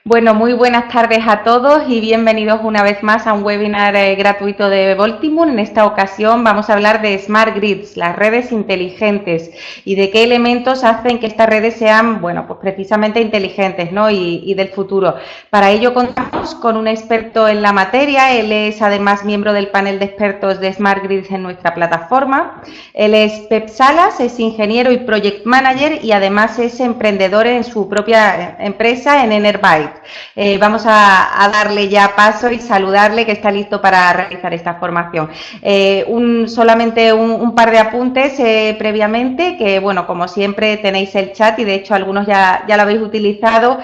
Bueno, muy buenas tardes a todos y bienvenidos una vez más a un webinar gratuito de Voltimum. En esta ocasión vamos a hablar de Smart Grids, las redes inteligentes y de qué elementos hacen que estas redes sean, bueno, pues precisamente inteligentes, ¿no? Y del futuro. Para ello contamos con un experto en la materia. Él es además miembro del panel de expertos de Smart Grids en nuestra plataforma. Él es Pep Salas, es ingeniero y project manager y además es emprendedor en su propia empresa en Enerbyte. Vamos a darle ya paso y saludarle que está listo para realizar esta formación. Solamente un par de apuntes previamente, que bueno, como siempre tenéis el chat y de hecho algunos ya lo habéis utilizado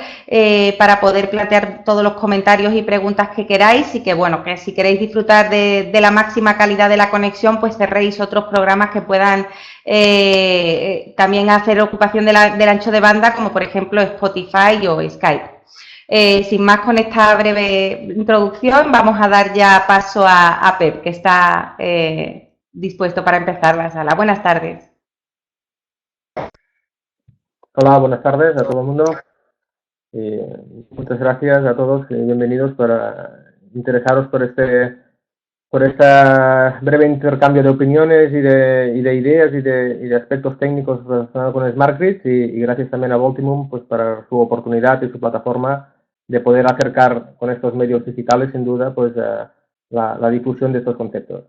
para poder plantear todos los comentarios y preguntas que queráis y que bueno, que si queréis disfrutar de la máxima calidad de la conexión, pues cerréis otros programas que puedan también hacer ocupación del ancho de banda, como por ejemplo Spotify o Skype. Sin más, con esta breve introducción, vamos a dar ya paso a Pep, que está dispuesto para empezar la sala. Buenas tardes. Hola, buenas tardes a todo el mundo. Muchas gracias a todos y bienvenidos para interesaros por este breve intercambio de opiniones y de ideas y de aspectos técnicos relacionados con Smart Grids y gracias también a Voltimum pues para su oportunidad y su plataforma de poder acercar con estos medios digitales sin duda pues la difusión de estos conceptos.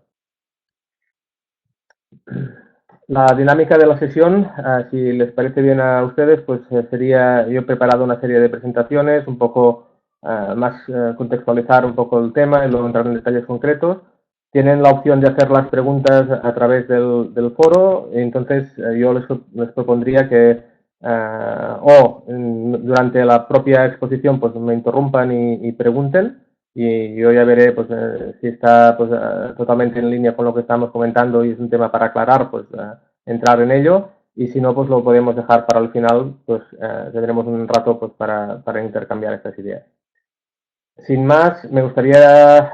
La dinámica de la sesión, si les parece bien a ustedes, pues sería, yo he preparado una serie de presentaciones, un poco más contextualizar un poco el tema y luego entrar en detalles concretos. Tienen la opción de hacer las preguntas a través del foro, entonces yo les propondría que durante la propia exposición pues me interrumpan y pregunten y yo ya veré pues si está pues totalmente en línea con lo que estamos comentando y es un tema para aclarar, pues entrar en ello y si no pues lo podemos dejar para el final, pues tendremos un rato pues para intercambiar estas ideas. Sin más, me gustaría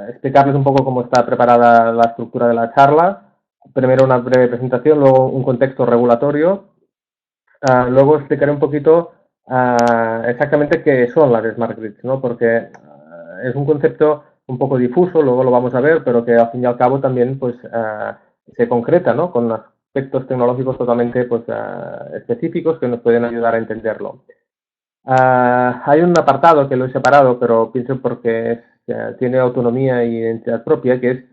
explicarles un poco cómo está preparada la estructura de la charla. Primero una breve presentación, luego un contexto regulatorio. Luego explicaré un poquito exactamente qué son las Smart Grids, ¿no? Porque es un concepto un poco difuso, luego lo vamos a ver, pero que al fin y al cabo también pues, se concreta, ¿no? Con aspectos tecnológicos totalmente pues, específicos que nos pueden ayudar a entenderlo. Hay un apartado que lo he separado, pero pienso porque tiene autonomía y identidad propia, que es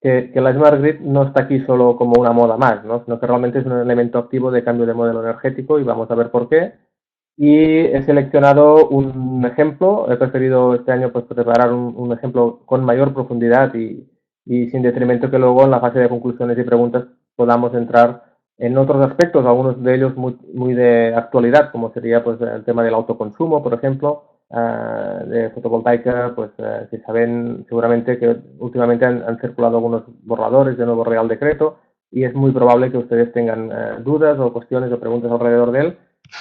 que la Smart Grid no está aquí solo como una moda más, ¿no? Sino que realmente es un elemento activo de cambio de modelo energético y vamos a ver por qué. Y he seleccionado un ejemplo, he preferido este año pues, preparar un ejemplo con mayor profundidad y sin detrimento que luego en la fase de conclusiones y preguntas podamos entrar en otros aspectos, algunos de ellos muy de actualidad, como sería pues el tema del autoconsumo, por ejemplo, de fotovoltaica, pues si saben seguramente que últimamente han circulado algunos borradores de nuevo Real Decreto y es muy probable que ustedes tengan dudas o cuestiones o preguntas alrededor de él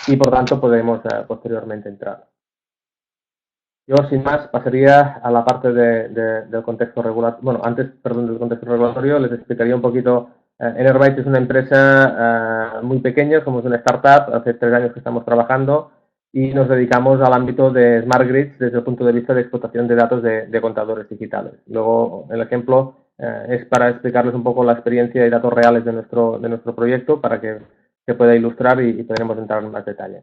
y por tanto podemos posteriormente entrar. Yo, sin más, pasaría a la parte del contexto regulatorio. Bueno, antes, perdón, del contexto regulatorio, les explicaría un poquito. Enerbyte es una empresa muy pequeña, somos una startup, hace 3 años que estamos trabajando y nos dedicamos al ámbito de Smart Grids desde el punto de vista de explotación de datos de contadores digitales. Luego, el ejemplo es para explicarles un poco la experiencia y datos reales de nuestro proyecto para que se pueda ilustrar y podremos entrar en más detalle.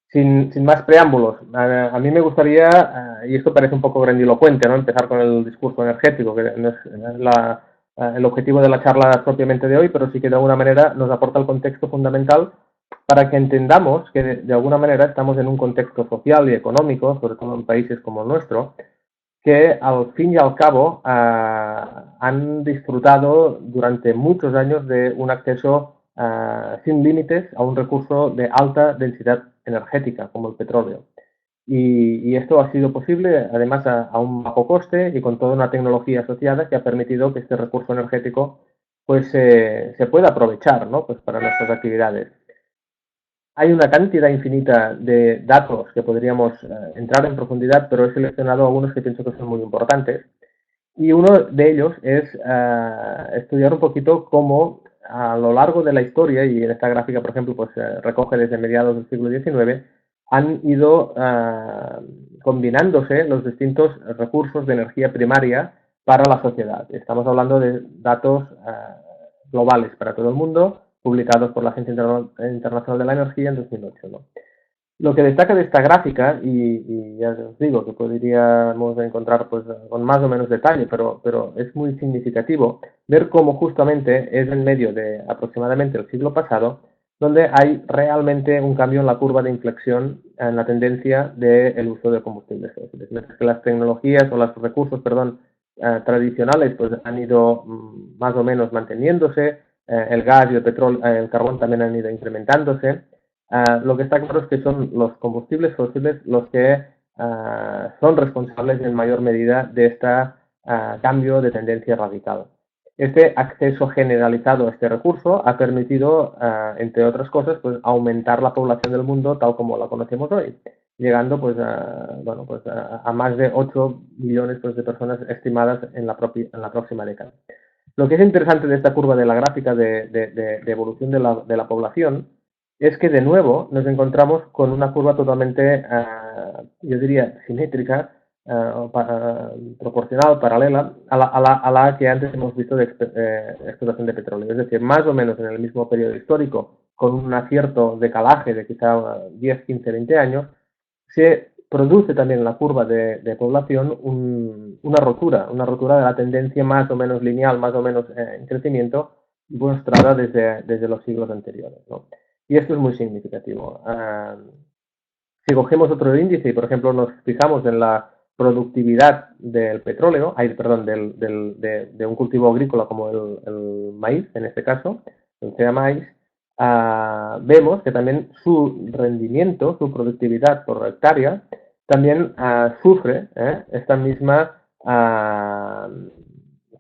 Sin más preámbulos, a mí me gustaría, y esto parece un poco grandilocuente, ¿no? Empezar con el discurso energético, que no es el objetivo de la charla propiamente de hoy, pero sí que de alguna manera nos aporta el contexto fundamental para que entendamos que de alguna manera estamos en un contexto social y económico, sobre todo en países como el nuestro, que al fin y al cabo han disfrutado durante muchos años de un acceso sin límites a un recurso de alta densidad energética como el petróleo. Y esto ha sido posible además a un bajo coste y con toda una tecnología asociada que ha permitido que este recurso energético pues se pueda aprovechar, ¿no? Pues para nuestras actividades. Hay una cantidad infinita de datos que podríamos entrar en profundidad, pero he seleccionado algunos que pienso que son muy importantes. Y uno de ellos es estudiar un poquito cómo a lo largo de la historia, y en esta gráfica, por ejemplo, pues recoge desde mediados del siglo XIX, han ido combinándose los distintos recursos de energía primaria para la sociedad. Estamos hablando de datos globales para todo el mundo, publicados por la Agencia Internacional de la Energía en 2008, ¿no? Lo que destaca de esta gráfica, y ya os digo que podríamos encontrar pues con más o menos detalle, pero es muy significativo ver cómo justamente es en medio de aproximadamente el siglo pasado donde hay realmente un cambio en la curva de inflexión en la tendencia del uso de combustibles fósiles. Mientras que las tecnologías o los recursos, tradicionales pues han ido más o menos manteniéndose, el gas y el petróleo, el carbón también han ido incrementándose. Lo que está claro es que son los combustibles fósiles los que son responsables en mayor medida de este cambio de tendencia radical. Este acceso generalizado a este recurso ha permitido, entre otras cosas, pues aumentar la población del mundo tal como la conocemos hoy, llegando pues a más de 8 billones pues, de personas estimadas en la próxima década. Lo que es interesante de esta curva de la gráfica de evolución de la población es que de nuevo nos encontramos con una curva totalmente, yo diría, simétrica, proporcional, paralela a la que antes hemos visto de explotación de petróleo. Es decir, más o menos en el mismo periodo histórico, con un cierto decalaje de quizá 10, 15, 20 años, se produce también en la curva de población una rotura de la tendencia más o menos lineal, más o menos en crecimiento, mostrada desde los siglos anteriores, ¿no? Y esto es muy significativo. Si cogemos otro índice y, por ejemplo, nos fijamos en la productividad del petróleo, de un cultivo agrícola como el maíz, en este caso, el sea maíz, vemos que también su rendimiento, su productividad por hectárea, también sufre esta misma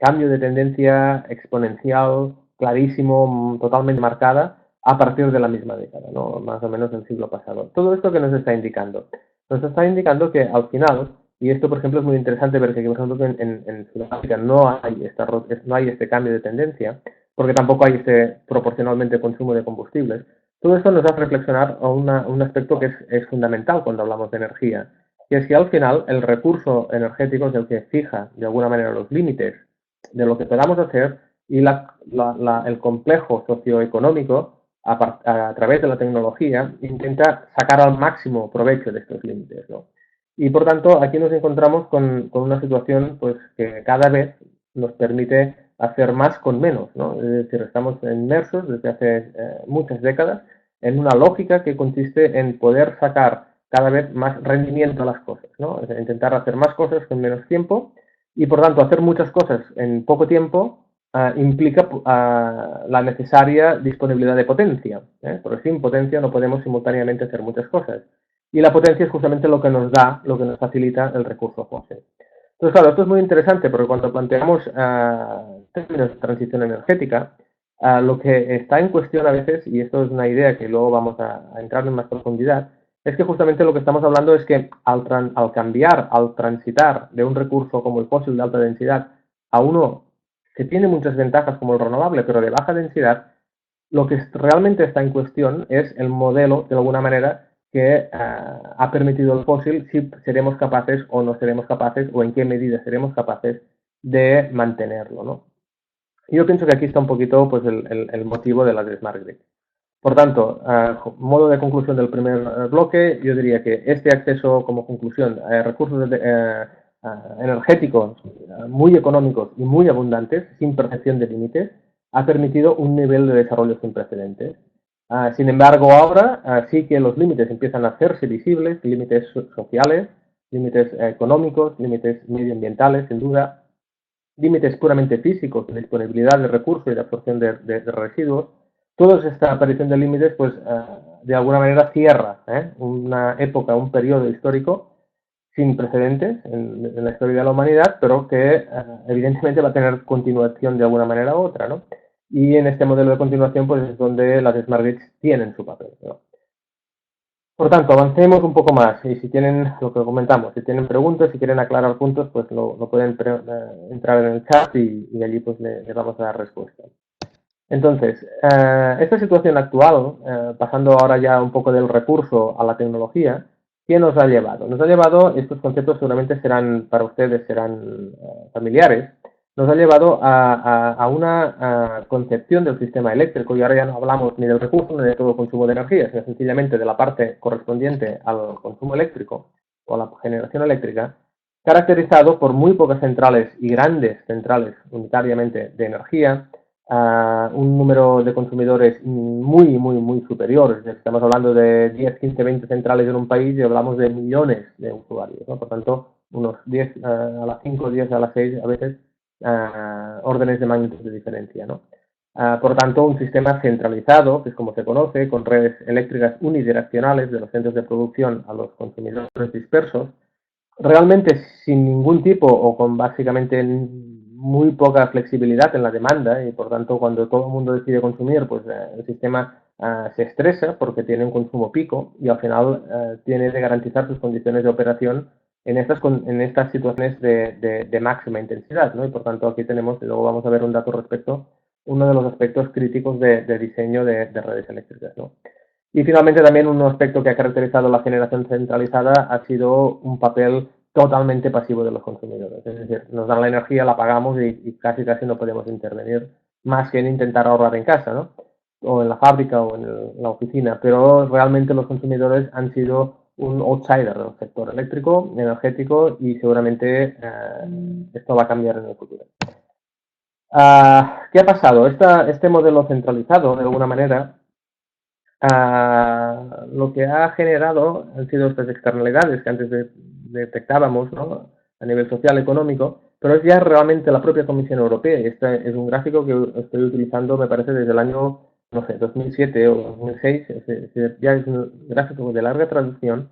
cambio de tendencia exponencial, clarísimo, totalmente marcada, a partir de la misma década, ¿no? Más o menos del siglo pasado. Todo esto que nos está indicando. Nos está indicando que al final, y esto por ejemplo es muy interesante ver que por ejemplo en Sudáfrica no hay este cambio de tendencia, porque tampoco hay este proporcionalmente consumo de combustibles. Todo esto nos hace reflexionar a un aspecto que es fundamental cuando hablamos de energía, que es que al final el recurso energético es el que fija de alguna manera los límites de lo que podamos hacer y el complejo socioeconómico a través de la tecnología, intenta sacar al máximo provecho de estos límites, ¿no? Y por tanto, aquí nos encontramos con una situación pues, que cada vez nos permite hacer más con menos, ¿no? Es decir, estamos inmersos desde hace muchas décadas en una lógica que consiste en poder sacar cada vez más rendimiento a las cosas, ¿no? Es intentar hacer más cosas con menos tiempo y por tanto hacer muchas cosas en poco tiempo implica la necesaria disponibilidad de potencia, porque sin potencia no podemos simultáneamente hacer muchas cosas. Y la potencia es justamente lo que nos da, lo que nos facilita el recurso fósil. Entonces, claro, esto es muy interesante porque cuando planteamos términos de transición energética, lo que está en cuestión a veces, y esto es una idea que luego vamos a entrar en más profundidad, es que justamente lo que estamos hablando es que al transitar de un recurso como el fósil de alta densidad a uno que tiene muchas ventajas como el renovable, pero de baja densidad, lo que realmente está en cuestión es el modelo, de alguna manera, que ha permitido el fósil, si seremos capaces o no seremos capaces, o en qué medida seremos capaces de mantenerlo, ¿no? Yo pienso que aquí está un poquito pues, el motivo de las Smart Grid. Por tanto, modo de conclusión del primer bloque, yo diría que este acceso como conclusión a recursos energéticos muy económicos y muy abundantes, sin percepción de límites, ha permitido un nivel de desarrollo sin precedentes. Sin embargo, ahora sí que los límites empiezan a hacerse visibles, límites sociales, límites económicos, límites medioambientales, sin duda, límites puramente físicos de disponibilidad de recursos y de absorción de residuos. Toda esta aparición de límites, pues, de alguna manera cierra una época, un periodo histórico sin precedentes en la historia de la humanidad, pero que evidentemente va a tener continuación de alguna manera u otra, ¿no? Y en este modelo de continuación, pues, es donde las Smart Grids tienen su papel, ¿no? Por tanto, avancemos un poco más y si tienen, lo que comentamos, si tienen preguntas, si quieren aclarar puntos, pues lo pueden entrar en el chat y allí pues le vamos a dar respuesta. Entonces, esta situación actual, pasando ahora ya un poco del recurso a la tecnología, ¿qué nos ha llevado? Nos ha llevado, estos conceptos seguramente serán, para ustedes serán familiares, nos ha llevado a una concepción del sistema eléctrico, y ahora ya no hablamos ni del recurso ni de todo el consumo de energía, sino sencillamente de la parte correspondiente al consumo eléctrico o a la generación eléctrica, caracterizado por muy pocas centrales y grandes centrales unitariamente de energía, un número de consumidores muy superior. Estamos hablando de 10, 15, 20 centrales en un país y hablamos de millones de usuarios, ¿no? Por tanto, unos 10 a las 5, 10 a las 6 a veces órdenes de magnitud de diferencia, ¿no? Por tanto, un sistema centralizado, que es como se conoce, con redes eléctricas unidireccionales de los centros de producción a los consumidores dispersos, realmente sin ningún tipo o con básicamente muy poca flexibilidad en la demanda, y por tanto cuando todo el mundo decide consumir, pues el sistema se estresa porque tiene un consumo pico y al final tiene de garantizar sus condiciones de operación en estas situaciones de máxima intensidad, ¿no? Y por tanto aquí tenemos, y luego vamos a ver un dato respecto, uno de los aspectos críticos de diseño de redes eléctricas, ¿no? Y finalmente también un aspecto que ha caracterizado la generación centralizada ha sido un papel totalmente pasivo de los consumidores. Es decir, nos dan la energía, la pagamos y casi no podemos intervenir más que en intentar ahorrar en casa, ¿no? O en la fábrica o en la oficina. Pero realmente los consumidores han sido un outsider del sector eléctrico, energético, y seguramente esto va a cambiar en el futuro. ¿Qué ha pasado? Este modelo centralizado, de alguna manera, lo que ha generado han sido estas externalidades que antes detectábamos, ¿no? A nivel social, económico, pero es ya realmente la propia Comisión Europea. Este es un gráfico que estoy utilizando, me parece, desde el año, no sé, 2007 o 2006, ya es un gráfico de larga traducción,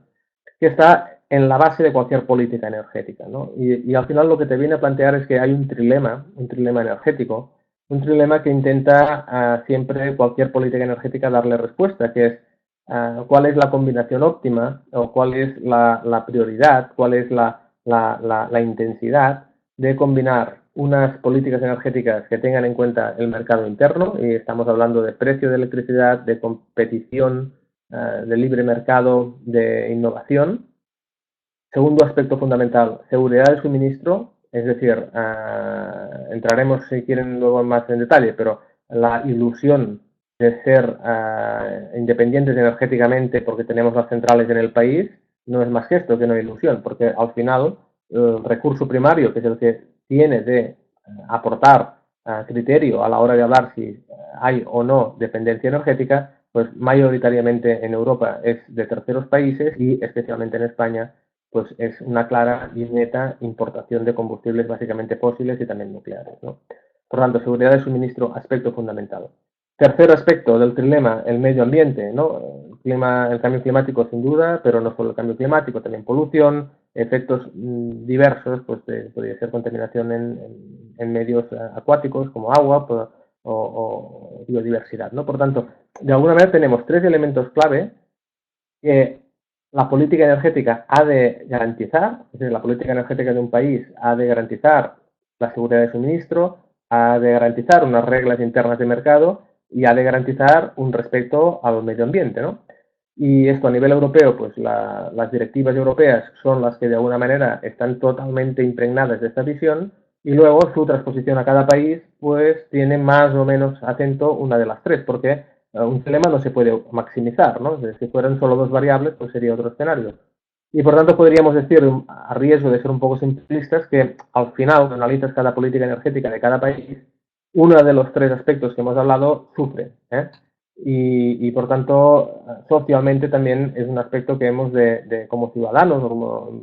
que está en la base de cualquier política energética, ¿no? Y al final lo que te viene a plantear es que hay un trilema energético, un trilema que intenta siempre cualquier política energética darle respuesta, que es cuál es la combinación óptima o cuál es la prioridad, cuál es la intensidad de combinar unas políticas energéticas que tengan en cuenta el mercado interno, y estamos hablando de precio de electricidad, de competición, de libre mercado, de innovación. Segundo aspecto fundamental, seguridad de suministro, es decir, entraremos si quieren luego más en detalle, pero la ilusión de ser independientes energéticamente porque tenemos las centrales en el país no es más que esto, que una ilusión, porque al final el recurso primario, que es el que tiene de aportar criterio a la hora de hablar si hay o no dependencia energética, pues mayoritariamente en Europa es de terceros países y especialmente en España pues es una clara y neta importación de combustibles básicamente fósiles y también nucleares, ¿no? Por tanto, seguridad de suministro, aspecto fundamental. Tercer aspecto del trilema, el medio ambiente, ¿no? El cambio climático sin duda, pero no solo el cambio climático, también polución, efectos diversos, pues podría ser contaminación en medios acuáticos como agua o biodiversidad, ¿no? Por tanto, de alguna manera tenemos tres elementos clave que la política energética ha de garantizar, es decir, la política energética de un país ha de garantizar la seguridad de suministro, ha de garantizar unas reglas internas de mercado y ha de garantizar un respeto al medio ambiente, ¿no? Y esto a nivel europeo, pues las directivas europeas son las que de alguna manera están totalmente impregnadas de esta visión, y luego su transposición a cada país pues tiene más o menos acento una de las tres, porque un dilema no se puede maximizar, ¿no? Si fueran solo dos variables, pues sería otro escenario. Y por tanto podríamos decir, a riesgo de ser un poco simplistas, que al final, cuando analizas cada política energética de cada país, uno de los tres aspectos que hemos hablado sufre, ¿eh? Y por tanto, socialmente también es un aspecto que hemos como ciudadanos o como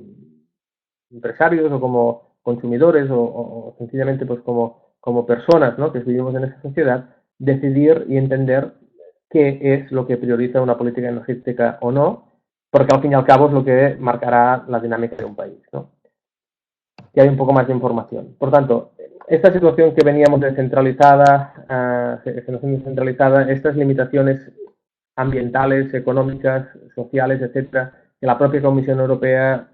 empresarios o como consumidores o sencillamente pues como personas, ¿no? Que vivimos en esta sociedad, decidir y entender qué es lo que prioriza una política energética o no, porque al fin y al cabo es lo que marcará la dinámica de un país, ¿no? Que hay un poco más de información. Por tanto, esta situación que veníamos descentralizada, estas limitaciones ambientales, económicas, sociales, etcétera, que la propia Comisión Europea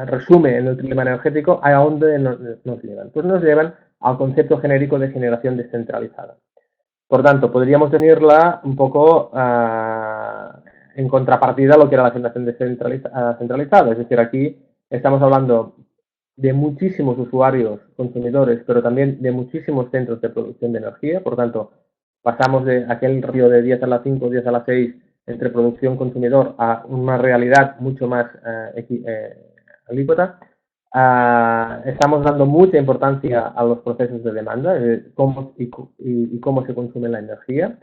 resume en el clima energético, ¿a dónde nos llevan? Pues nos llevan al concepto genérico de generación descentralizada. Por tanto, podríamos definirla un poco en contrapartida a lo que era la generación centralizada. Es decir, aquí estamos hablando de muchísimos usuarios, consumidores, pero también de muchísimos centros de producción de energía. Por tanto, pasamos de aquel río de 10 a la 5, 10 a la 6 entre producción-consumidor a una realidad mucho más alícuota. Estamos dando mucha importancia a los procesos de demanda, cómo y cómo se consume la energía.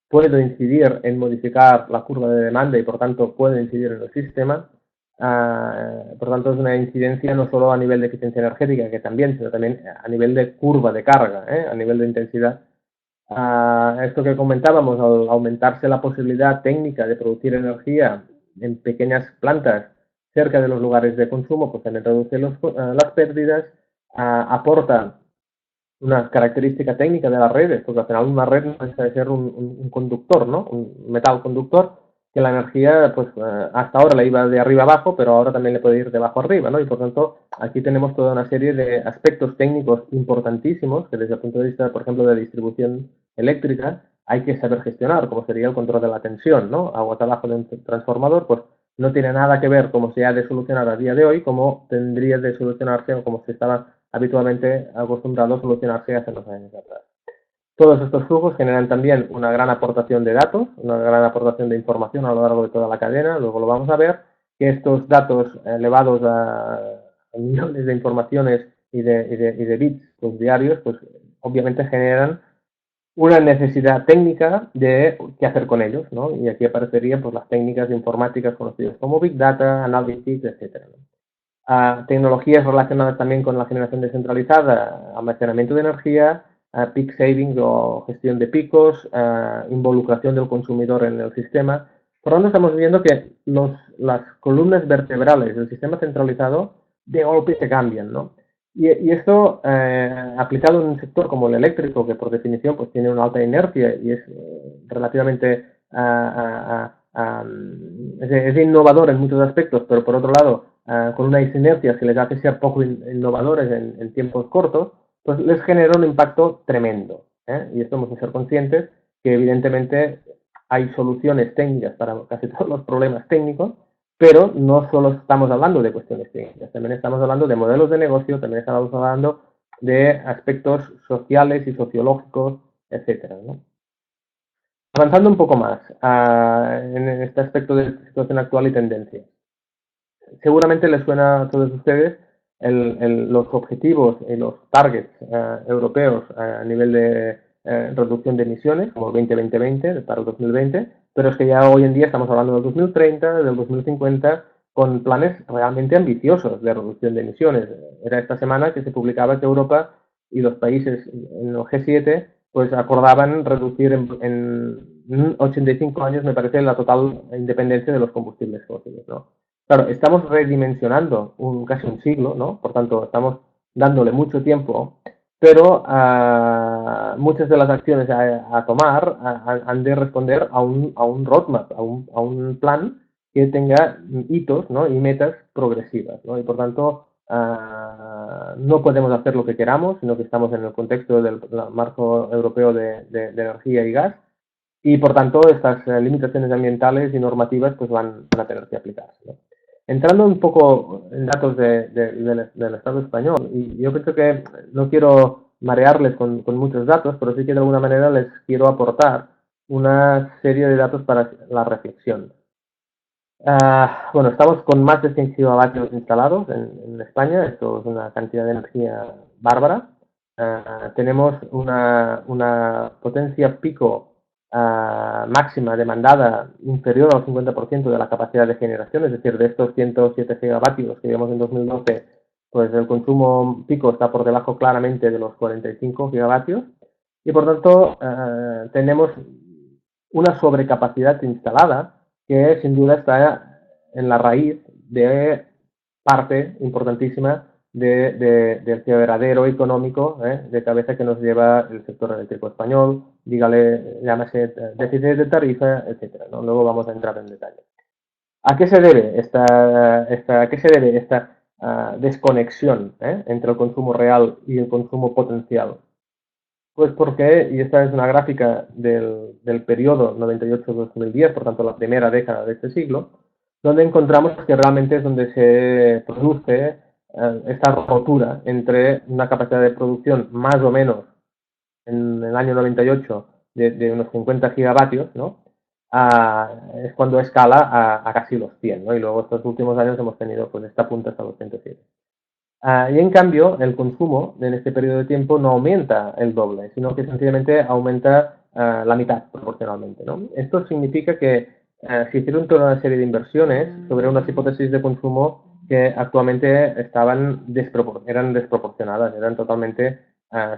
Puede incidir en modificar la curva de demanda y, por tanto, puede incidir en el sistema. Por tanto, es una incidencia no solo a nivel de eficiencia energética, que también, sino también a nivel de curva de carga, a nivel de intensidad. Esto que comentábamos, al aumentarse la posibilidad técnica de producir energía en pequeñas plantas cerca de los lugares de consumo, pues también reduce las pérdidas, aporta una característica técnica de las redes, porque al final una red no deja de ser un conductor, ¿no? Un metal conductor, que la energía, pues hasta ahora le iba de arriba abajo, pero ahora también le puede ir de abajo arriba, ¿no? Y por tanto, aquí tenemos toda una serie de aspectos técnicos importantísimos que desde el punto de vista, por ejemplo, de distribución eléctrica, hay que saber gestionar, como sería el control de la tensión, ¿no? Aguas abajo de un transformador, pues no tiene nada que ver cómo se ha de solucionar a día de hoy, como tendría de solucionarse o como se estaba habitualmente acostumbrado a solucionarse hace unos años atrás. Todos estos flujos generan también una gran aportación de datos, una gran aportación de información a lo largo de toda la cadena. Luego lo vamos a ver, que estos datos elevados a millones de informaciones y de bits pues, diarios, pues obviamente generan una necesidad técnica de qué hacer con ellos, ¿no? Y aquí aparecerían pues, las técnicas informáticas conocidas como Big Data, Analytics, etc. Tecnologías relacionadas también con la generación descentralizada, almacenamiento de energía, peak saving o gestión de picos, involucración del consumidor en el sistema. Por lo tanto, estamos viendo que las columnas vertebrales del sistema centralizado de golpe se cambian, ¿no? Y esto, aplicado en un sector como el eléctrico, que por definición pues, tiene una alta inercia y es relativamente es innovador en muchos aspectos, pero por otro lado, con unas inercias que les hace ser poco innovadores en tiempos cortos, pues les genera un impacto tremendo. Y esto hemos de ser conscientes que evidentemente hay soluciones técnicas para casi todos los problemas técnicos, pero no solo estamos hablando de cuestiones técnicas, también estamos hablando de modelos de negocio, también estamos hablando de aspectos sociales y sociológicos, etcétera, ¿no? Avanzando un poco más en este aspecto de situación actual y tendencia. Seguramente les suena a todos ustedes los objetivos y los targets europeos a nivel de reducción de emisiones, como el 20-20-20 para el 2020, pero es que ya hoy en día estamos hablando del 2030, del 2050, con planes realmente ambiciosos de reducción de emisiones. Era esta semana que se publicaba que Europa y los países en el G7 pues acordaban reducir en 85 años, me parece, la total independencia de los combustibles fósiles, ¿no? Claro, estamos redimensionando casi un siglo, ¿no? Por tanto, estamos dándole mucho tiempo, pero muchas de las acciones a tomar han de responder a un roadmap, a un plan que tenga hitos, ¿no? Y metas progresivas, ¿no? Y por tanto, no podemos hacer lo que queramos, sino que estamos en el contexto del marco europeo de energía y gas, y por tanto estas limitaciones ambientales y normativas pues van a tener que aplicarse, ¿no? Entrando un poco en datos del Estado español, y yo pienso que no quiero marearles con muchos datos, pero sí que de alguna manera les quiero aportar una serie de datos para la reflexión. Bueno, estamos con más de 100 gigavatios instalados en España, esto es una cantidad de energía bárbara. Tenemos una potencia pico máxima demandada inferior al 50% de la capacidad de generación, es decir, de estos 107 gigavatios que vimos en 2012, pues el consumo pico está por debajo claramente de los 45 gigavatios y por tanto tenemos una sobrecapacidad instalada que sin duda está en la raíz de parte importantísima del quebradero económico de cabeza que nos lleva el sector eléctrico español, llámese déficit de tarifa, etcétera, ¿no? Luego vamos a entrar en detalle. ¿A qué se debe esta desconexión entre el consumo real y el consumo potencial? Pues porque, y esta es una gráfica del periodo 98-2010, por tanto la primera década de este siglo, donde encontramos que realmente es donde se produce esta rotura entre una capacidad de producción más o menos en el año 98 de unos 50 gigavatios, ¿no? Es cuando escala a casi los 100, ¿no? Y luego estos últimos años hemos tenido pues esta punta hasta los 107. Y en cambio, el consumo en este periodo de tiempo no aumenta el doble, sino que sencillamente aumenta la mitad proporcionalmente, ¿no? Esto significa que se hicieron toda una serie de inversiones sobre unas hipótesis de consumo que actualmente eran desproporcionadas, eran totalmente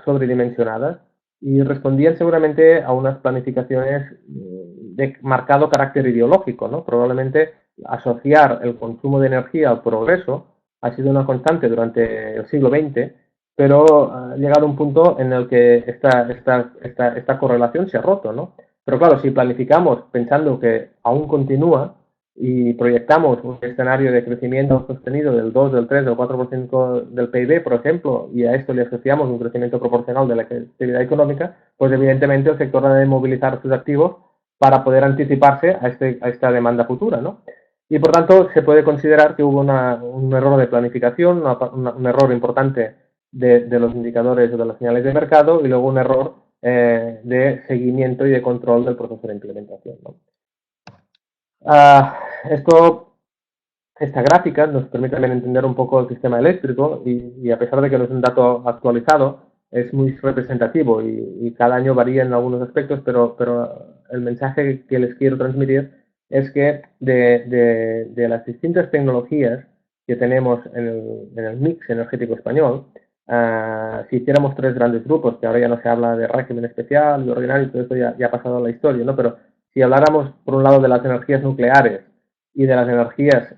sobredimensionadas y respondían seguramente a unas planificaciones de marcado carácter ideológico, ¿no? Probablemente asociar el consumo de energía al progreso ha sido una constante durante el siglo XX, pero ha llegado a un punto en el que esta correlación se ha roto, ¿no? Pero claro, si planificamos pensando que aún continúa y proyectamos un escenario de crecimiento sostenido del 2, del 3, del 4% del PIB, por ejemplo, y a esto le asociamos un crecimiento proporcional de la actividad económica, pues evidentemente el sector debe movilizar sus activos para poder anticiparse a esta demanda futura, ¿no? Y por tanto se puede considerar que hubo un error de planificación, un error importante de los indicadores o de las señales de mercado y luego un error de seguimiento y de control del proceso de implementación, ¿no? Esta gráfica nos permite también entender un poco el sistema eléctrico y a pesar de que no es un dato actualizado, es muy representativo y cada año varía en algunos aspectos, pero el mensaje que les quiero transmitir es que de las distintas tecnologías que tenemos en el mix energético español, si hiciéramos tres grandes grupos, que ahora ya no se habla de régimen especial y ordinario, todo esto ya ha pasado a la historia, ¿no? Pero si habláramos, por un lado, de las energías nucleares y de las energías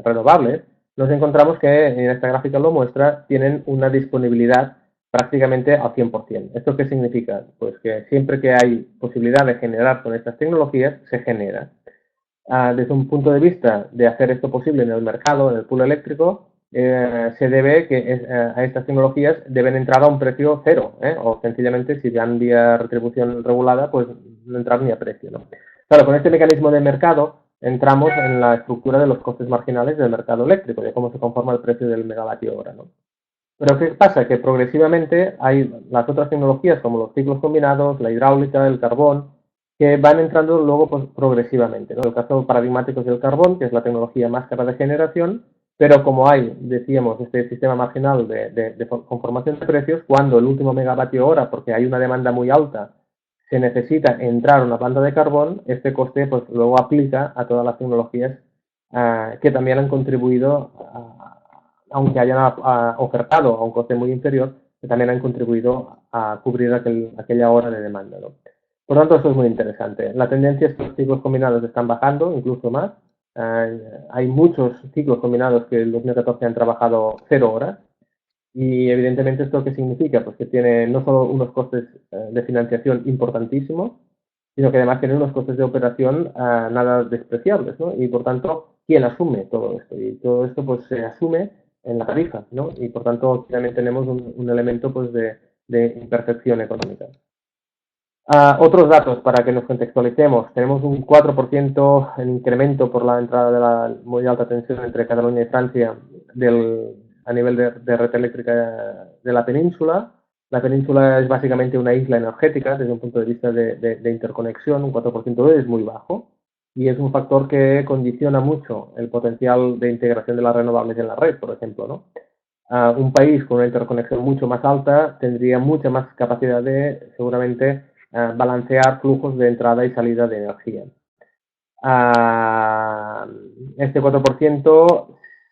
renovables, nos encontramos que, en esta gráfica lo muestra, tienen una disponibilidad prácticamente al 100%. ¿Esto qué significa? Pues que siempre que hay posibilidad de generar con estas tecnologías, se genera. Desde un punto de vista de hacer esto posible en el mercado, en el pool eléctrico, se debe que a estas tecnologías deben entrar a un precio cero, o sencillamente si van vía retribución regulada, pues no entrar ni a precio, ¿no? Claro, con este mecanismo de mercado entramos en la estructura de los costes marginales del mercado eléctrico, de cómo se conforma el precio del megavatio hora, ¿no? Pero ¿qué pasa? Que progresivamente hay las otras tecnologías como los ciclos combinados, la hidráulica, el carbón, que van entrando luego pues, progresivamente, ¿no? El caso paradigmático es el carbón, que es la tecnología más cara de generación, pero como hay, decíamos, este sistema marginal de conformación de precios, cuando el último megavatio hora, porque hay una demanda muy alta, se necesita entrar a una planta de carbón, este coste pues luego aplica a todas las tecnologías que también han contribuido, aunque hayan ofertado a un coste muy inferior, que también han contribuido a cubrir aquella hora de demanda, ¿no? Por lo tanto, esto es muy interesante. La tendencia es que los ciclos combinados están bajando, incluso más. Hay muchos ciclos combinados que en 2014 han trabajado 0 horas. Y evidentemente esto qué significa, pues que tiene no solo unos costes de financiación importantísimos, sino que además tiene unos costes de operación nada despreciables, ¿no? Y por tanto, ¿quién asume todo esto? Y todo esto pues se asume en la tarifa, ¿no? Y por tanto también tenemos un elemento pues de imperfección económica. Otros datos para que nos contextualicemos. Tenemos un 4% en incremento por la entrada de la muy alta tensión entre Cataluña y Francia a nivel de red eléctrica de la península. La península es básicamente una isla energética desde un punto de vista de interconexión. Un 4% es muy bajo y es un factor que condiciona mucho el potencial de integración de las renovables en la red, por ejemplo, ¿no? Un país con una interconexión mucho más alta tendría mucha más capacidad de, seguramente, balancear flujos de entrada y salida de energía. Este 4%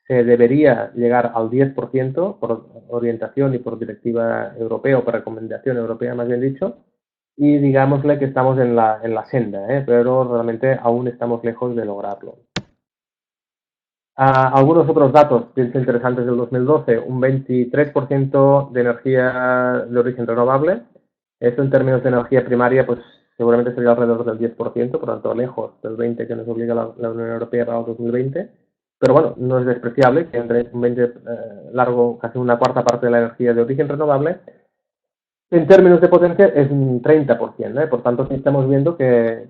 se debería llegar al 10% por orientación y por directiva europea o por recomendación europea, más bien dicho, y digámosle que estamos en la senda, pero realmente aún estamos lejos de lograrlo. Algunos otros datos interesantes del 2012, un 23% de energía de origen renovable. Esto en términos de energía primaria, pues seguramente sería alrededor del 10%, por lo tanto lejos del 20% que nos obliga la Unión Europea para el 2020. pero bueno, no es despreciable que entre un 20 largo, casi una cuarta parte de la energía de origen renovable. En términos de potencia es un 30%, ¿eh? Por tanto, sí estamos viendo que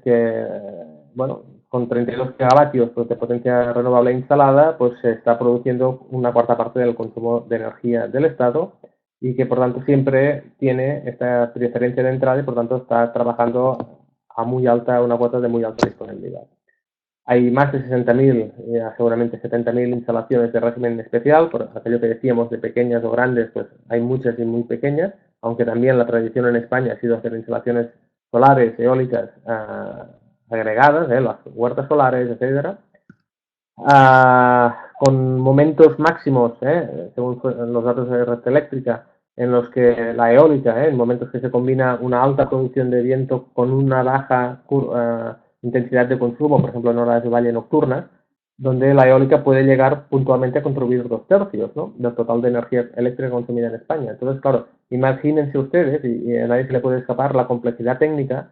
bueno, con 32 gigavatios pues, de potencia renovable instalada, pues se está produciendo una cuarta parte del consumo de energía del Estado y que por tanto siempre tiene esta preferencia de entrada y por tanto está trabajando a muy alta, una cuota de muy alta disponibilidad. Hay más de 60.000, seguramente 70.000 instalaciones de régimen especial, por aquello que decíamos de pequeñas o grandes, pues hay muchas y muy pequeñas, aunque también la tradición en España ha sido hacer instalaciones solares, eólicas agregadas, las huertas solares, etcétera, con momentos máximos, según los datos de red eléctrica, en los que la eólica, en momentos que se combina una alta producción de viento con una baja intensidad de consumo, por ejemplo en horas de valle nocturnas, donde la eólica puede llegar puntualmente a contribuir 2/3, ¿no?, del total de energía eléctrica consumida en España. Entonces, claro, imagínense ustedes, y a nadie se le puede escapar, la complejidad técnica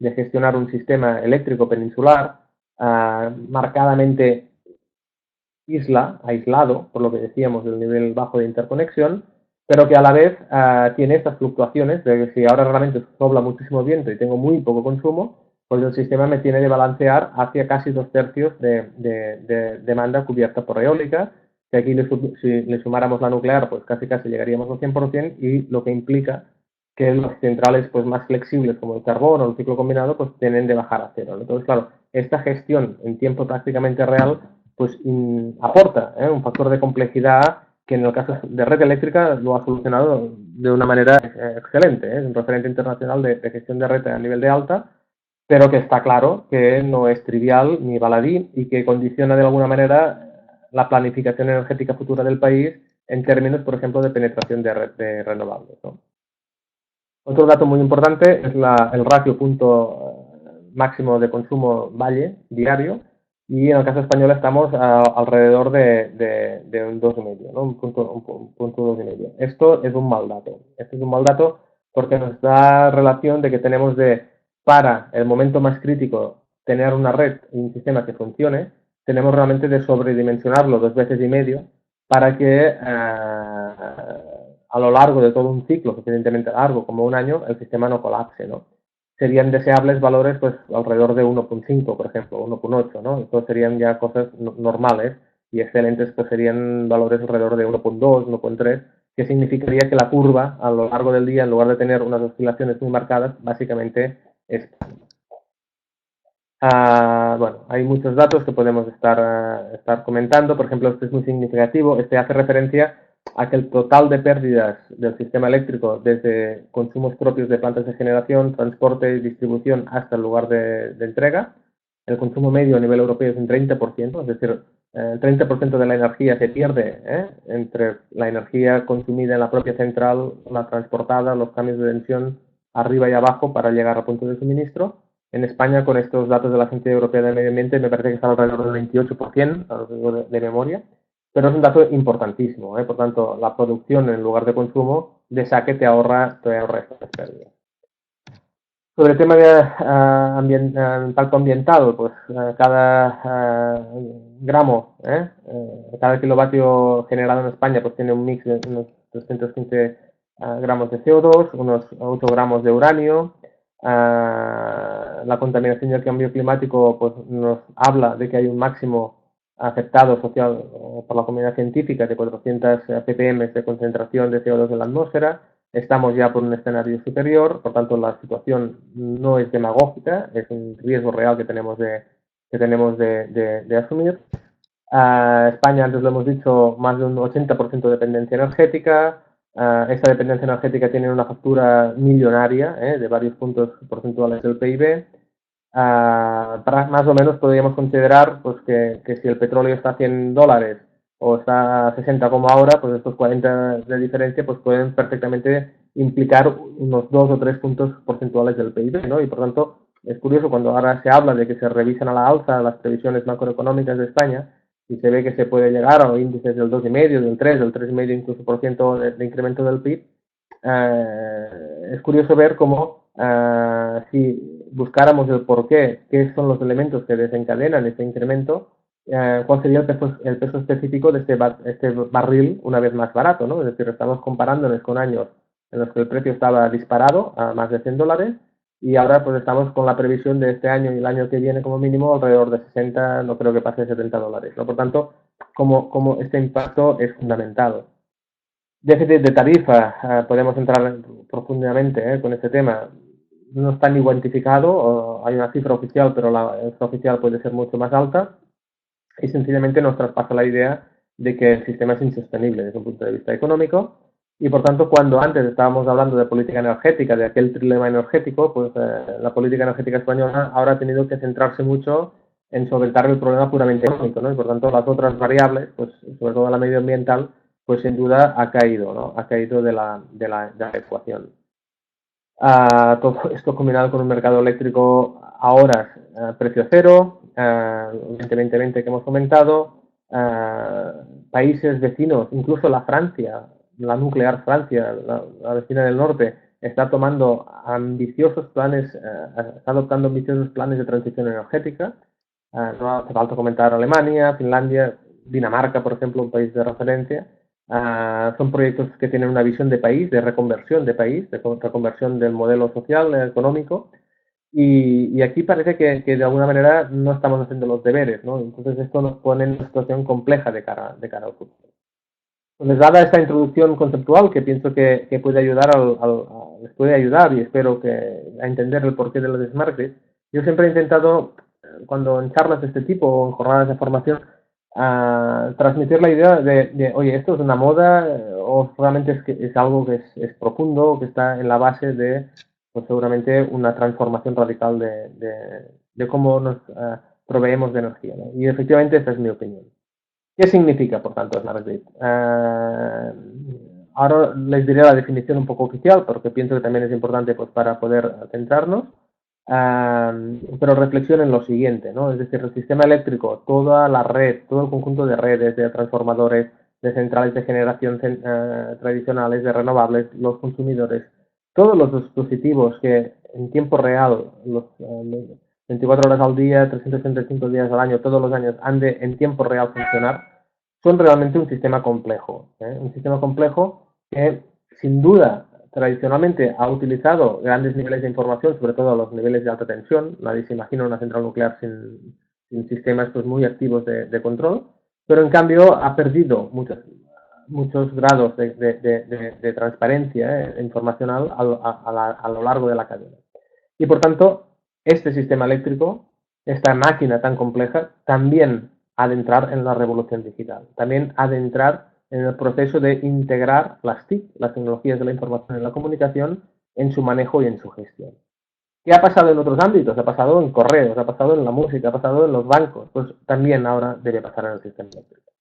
de gestionar un sistema eléctrico peninsular marcadamente aislado, por lo que decíamos del nivel bajo de interconexión, pero que a la vez tiene estas fluctuaciones de que si ahora realmente sopla muchísimo viento y tengo muy poco consumo, pues el sistema me tiene que balancear hacia casi 2/3 de demanda cubierta por eólica, que aquí si le sumáramos la nuclear, pues casi llegaríamos al 100%, y lo que implica que las centrales pues más flexibles como el carbón o el ciclo combinado pues tienen de bajar a cero. Entonces, claro, esta gestión en tiempo prácticamente real pues aporta un factor de complejidad que en el caso de red eléctrica lo ha solucionado de una manera excelente. Es un referente internacional de gestión de red a nivel de alta, pero que está claro que no es trivial ni baladí y que condiciona de alguna manera la planificación energética futura del país en términos, por ejemplo, de penetración de red de renovables, ¿no? Otro dato muy importante es el ratio punto máximo de consumo valle diario, y en el caso español estamos alrededor de un 2,5, ¿no? Un punto 2,5. Esto es un mal dato. Esto es un mal dato porque nos da relación de que tenemos para el momento más crítico, tener una red y un sistema que funcione, tenemos realmente de sobredimensionarlo 2,5 veces para que a lo largo de todo un ciclo suficientemente largo, como un año, el sistema no colapse, ¿no? Serían deseables valores pues alrededor de 1,5, por ejemplo, 1,8, ¿no? Estos serían ya cosas normales, y excelentes pues serían valores alrededor de 1,2, 1,3, que significaría que la curva a lo largo del día, en lugar de tener unas oscilaciones muy marcadas, básicamente es bueno, hay muchos datos que podemos estar comentando. Por ejemplo, este es muy significativo. Este hace referencia a que el total de pérdidas del sistema eléctrico, desde consumos propios de plantas de generación, transporte y distribución hasta el lugar de entrega, el consumo medio a nivel europeo es un 30%, es decir, el 30% de la energía se pierde entre la energía consumida en la propia central, la transportada, los cambios de tensión arriba y abajo para llegar al punto de suministro. En España, con estos datos de la Agencia Europea del Medio Ambiente, me parece que está alrededor del 28%, a lo digo de memoria, pero es un dato importantísimo. Por tanto, la producción en lugar de consumo de saque te ahorra estas pérdidas. Sobre el tema de impacto ambiental, pues cada gramo, cada kilovatio generado en España pues tiene un mix de unos 315 gramos de CO2, unos 8 gramos de uranio. La contaminación y el cambio climático pues nos habla de que hay un máximo aceptado social por la comunidad científica de 400 ppm de concentración de CO2 en la atmósfera. Estamos ya por un escenario superior, por tanto la situación no es demagógica, es un riesgo real que tenemos de asumir. España, antes lo hemos dicho, más de un 80% de dependencia energética. Esta dependencia energética tiene una factura millonaria de varios puntos porcentuales del PIB. Para más o menos podríamos considerar pues, que si el petróleo está a $100 o está a 60 como ahora, pues estos 40 de diferencia pues pueden perfectamente implicar unos 2 o 3 puntos porcentuales del PIB, ¿no? Y por tanto es curioso cuando ahora se habla de que se revisan a la alza las previsiones macroeconómicas de España y se ve que se puede llegar a los índices del 2,5, del 3, del 3,5 incluso por ciento de incremento del PIB. Es curioso ver cómo si buscáramos el porqué, qué son los elementos que desencadenan este incremento, cuál sería el peso específico de este barril una vez más barato, ¿no? Es decir, estamos comparándonos con años en los que el precio estaba disparado a más de $100 y ahora pues estamos con la previsión de este año y el año que viene como mínimo alrededor de 60, no creo que pase de $70, ¿no? Por tanto, como este impacto es fundamental. Déficit de tarifa, podemos entrar profundamente con este tema. No está ni cuantificado, hay una cifra oficial, pero la cifra oficial puede ser mucho más alta y sencillamente nos traspasa la idea de que el sistema es insostenible desde un punto de vista económico y por tanto cuando antes estábamos hablando de política energética, de aquel trilema energético, pues la política energética española ahora ha tenido que centrarse mucho en solventar el problema puramente económico, ¿no? Y por tanto las otras variables, pues sobre todo la medioambiental, pues sin duda ha caído, ¿no? Ha caído de la ecuación. Todo esto combinado con un mercado eléctrico a horas, precio cero, 2020 que hemos comentado, países vecinos, incluso la Francia, la nuclear Francia, la vecina del norte, está tomando ambiciosos planes, está adoptando ambiciosos planes de transición energética. No hace falta comentar Alemania, Finlandia, Dinamarca, por ejemplo, un país de referencia. Son proyectos que tienen una visión de país, de reconversión de país, de reconversión del modelo social, económico, y aquí parece que de alguna manera no estamos haciendo los deberes, ¿no? Entonces esto nos pone en una situación compleja de cara al futuro. Entonces, dada esta introducción conceptual que pienso que puede ayudar les puede ayudar y espero que a entender el porqué de los smart grids, yo siempre he intentado, cuando en charlas de este tipo o en jornadas de formación, transmitir la idea oye, esto es una moda o realmente es algo que es profundo, que está en la base de, pues seguramente, una transformación radical de cómo nos proveemos de energía, ¿no? Y efectivamente esta es mi opinión. ¿Qué significa, por tanto, Smart Grid? Ahora les diré la definición un poco oficial, porque pienso que también es importante pues, para poder centrarnos. Pero reflexionen lo siguiente, ¿no? Es decir, el sistema eléctrico, toda la red, todo el conjunto de redes, de transformadores, de centrales de generación tradicionales, de renovables, los consumidores, todos los dispositivos que en tiempo real, los 24 horas al día, 365 días al año, todos los años, han de en tiempo real funcionar, son realmente un sistema complejo. Un sistema complejo que, sin duda, tradicionalmente ha utilizado grandes niveles de información, sobre todo a los niveles de alta tensión. Nadie se imagina una central nuclear sin sistemas pues, muy activos de control, pero en cambio ha perdido muchos grados de transparencia informacional a lo largo de la cadena. Y por tanto, este sistema eléctrico, esta máquina tan compleja, también ha de entrar en la revolución digital. También ha de entrar en el proceso de integrar las TIC, las tecnologías de la información y la comunicación, en su manejo y en su gestión. ¿Qué ha pasado en otros ámbitos? Ha pasado en correos, ha pasado en la música, ha pasado en los bancos. Pues también ahora debe pasar en el sistema eléctrico.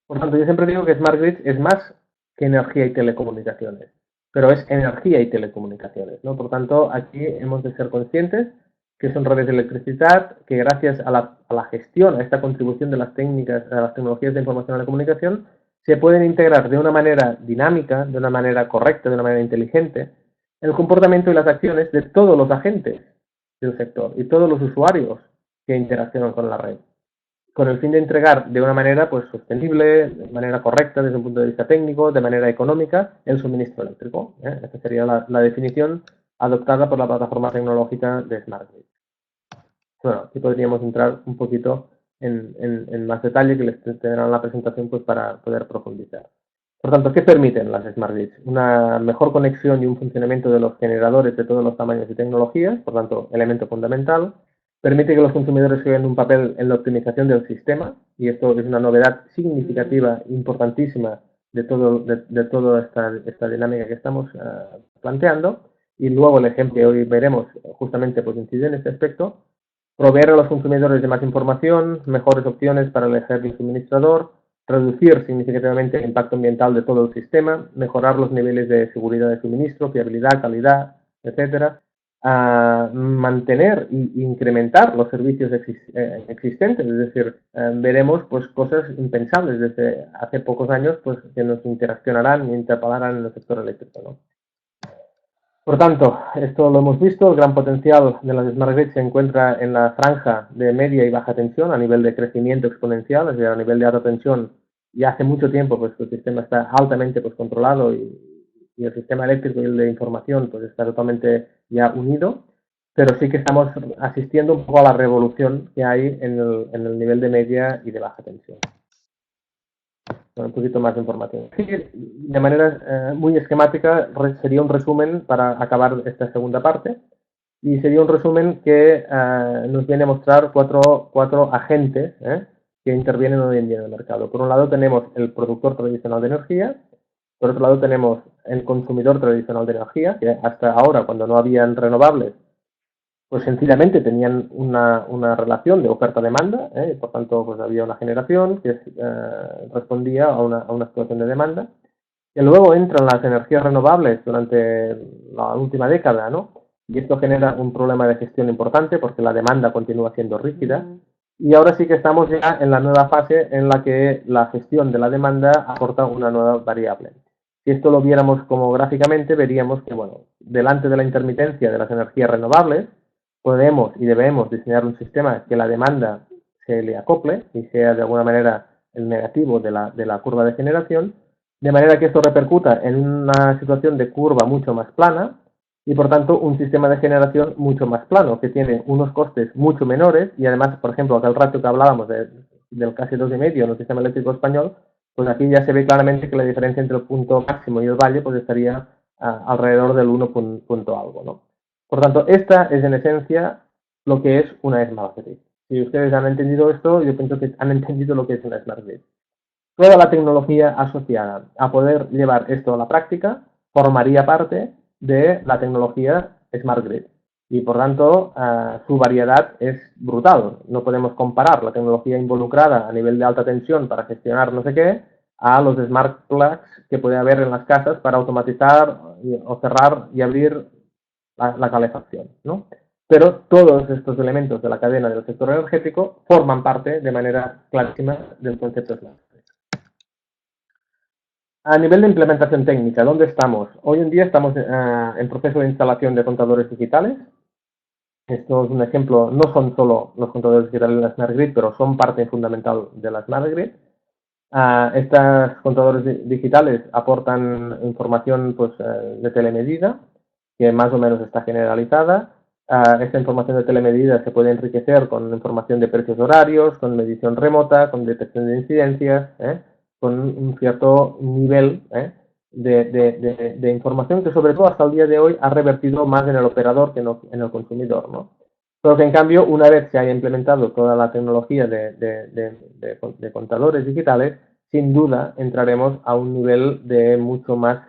Por tanto, yo siempre digo que Smart Grid es más que energía y telecomunicaciones, pero es energía y telecomunicaciones, ¿no? Por tanto, aquí hemos de ser conscientes que son redes de electricidad, que gracias a la gestión, a esta contribución de las técnicas, a las tecnologías de información y la comunicación, se pueden integrar de una manera dinámica, de una manera correcta, de una manera inteligente, el comportamiento y las acciones de todos los agentes del sector y todos los usuarios que interaccionan con la red, con el fin de entregar de una manera pues, sostenible, de manera correcta desde un punto de vista técnico, de manera económica, el suministro eléctrico. Esta sería la definición adoptada por la plataforma tecnológica de Smart Grid. Bueno, aquí podríamos entrar un poquito en más detalle que les tendrán la presentación pues, para poder profundizar. Por tanto, ¿qué permiten las Smart Grids? Una mejor conexión y un funcionamiento de los generadores de todos los tamaños y tecnologías, por tanto, elemento fundamental. Permite que los consumidores jueguen un papel en la optimización del sistema, y esto es una novedad significativa, importantísima de toda esta dinámica que estamos planteando. Y luego el ejemplo que hoy veremos justamente pues, incide en este aspecto. Proveer a los consumidores de más información, mejores opciones para elegir el suministrador, reducir significativamente el impacto ambiental de todo el sistema, mejorar los niveles de seguridad de suministro, fiabilidad, calidad, etcétera, mantener e incrementar los servicios existentes, es decir, veremos pues cosas impensables desde hace pocos años pues que nos interaccionarán e interpelarán en el sector eléctrico, ¿no? Por tanto, esto lo hemos visto, el gran potencial de las Smart Grids se encuentra en la franja de media y baja tensión a nivel de crecimiento exponencial, es decir, a nivel de alta tensión. Ya hace mucho tiempo pues, el sistema está altamente pues, controlado y el sistema eléctrico y el de información pues, está totalmente ya unido, pero sí que estamos asistiendo un poco a la revolución que hay en el nivel de media y de baja tensión. Bueno, un poquito más de información. Sí, de manera muy esquemática sería un resumen para acabar esta segunda parte y sería un resumen que nos viene a mostrar cuatro agentes que intervienen hoy en día en el mercado. Por un lado tenemos el productor tradicional de energía, por otro lado tenemos el consumidor tradicional de energía, que hasta ahora, cuando no habían renovables, pues sencillamente tenían una relación de oferta-demanda, por tanto pues había una generación que respondía a una situación de demanda, y luego entran las energías renovables durante la última década, ¿no? Y esto genera un problema de gestión importante porque la demanda continúa siendo rígida, y ahora sí que estamos ya en la nueva fase en la que la gestión de la demanda aporta una nueva variable. Si esto lo viéramos como gráficamente, veríamos que, bueno, delante de la intermitencia de las energías renovables, podemos y debemos diseñar un sistema que la demanda se le acople y sea de alguna manera el negativo de la curva de generación, de manera que esto repercuta en una situación de curva mucho más plana y por tanto un sistema de generación mucho más plano, que tiene unos costes mucho menores y además, por ejemplo, aquel ratio que hablábamos del casi 2,5 en el sistema eléctrico español, pues aquí ya se ve claramente que la diferencia entre el punto máximo y el valle pues estaría alrededor del 1 punto algo, ¿no? Por tanto, esta es en esencia lo que es una Smart Grid. Si ustedes han entendido esto, yo pienso que han entendido lo que es una Smart Grid. Toda la tecnología asociada a poder llevar esto a la práctica formaría parte de la tecnología Smart Grid. Y por tanto, su variedad es brutal. No podemos comparar la tecnología involucrada a nivel de alta tensión para gestionar no sé qué a los smart plugs que puede haber en las casas para automatizar o cerrar y abrir la calefacción, ¿no? Pero todos estos elementos de la cadena del sector energético forman parte de manera clarísima del concepto Smart. A nivel de implementación técnica, ¿dónde estamos? Hoy en día estamos en proceso de instalación de contadores digitales. Esto es un ejemplo, no son solo los contadores digitales de la Smart Grid, pero son parte fundamental de la Smart Grid. Estos contadores digitales aportan información pues, de telemedida, que más o menos está generalizada. Esta información de telemedida se puede enriquecer con información de precios horarios, con medición remota, con detección de incidencias, con un cierto nivel de información que sobre todo hasta el día de hoy ha revertido más en el operador que en el consumidor, ¿no? Pero que en cambio, una vez se haya implementado toda la tecnología de contadores digitales, sin duda entraremos a un nivel de mucho más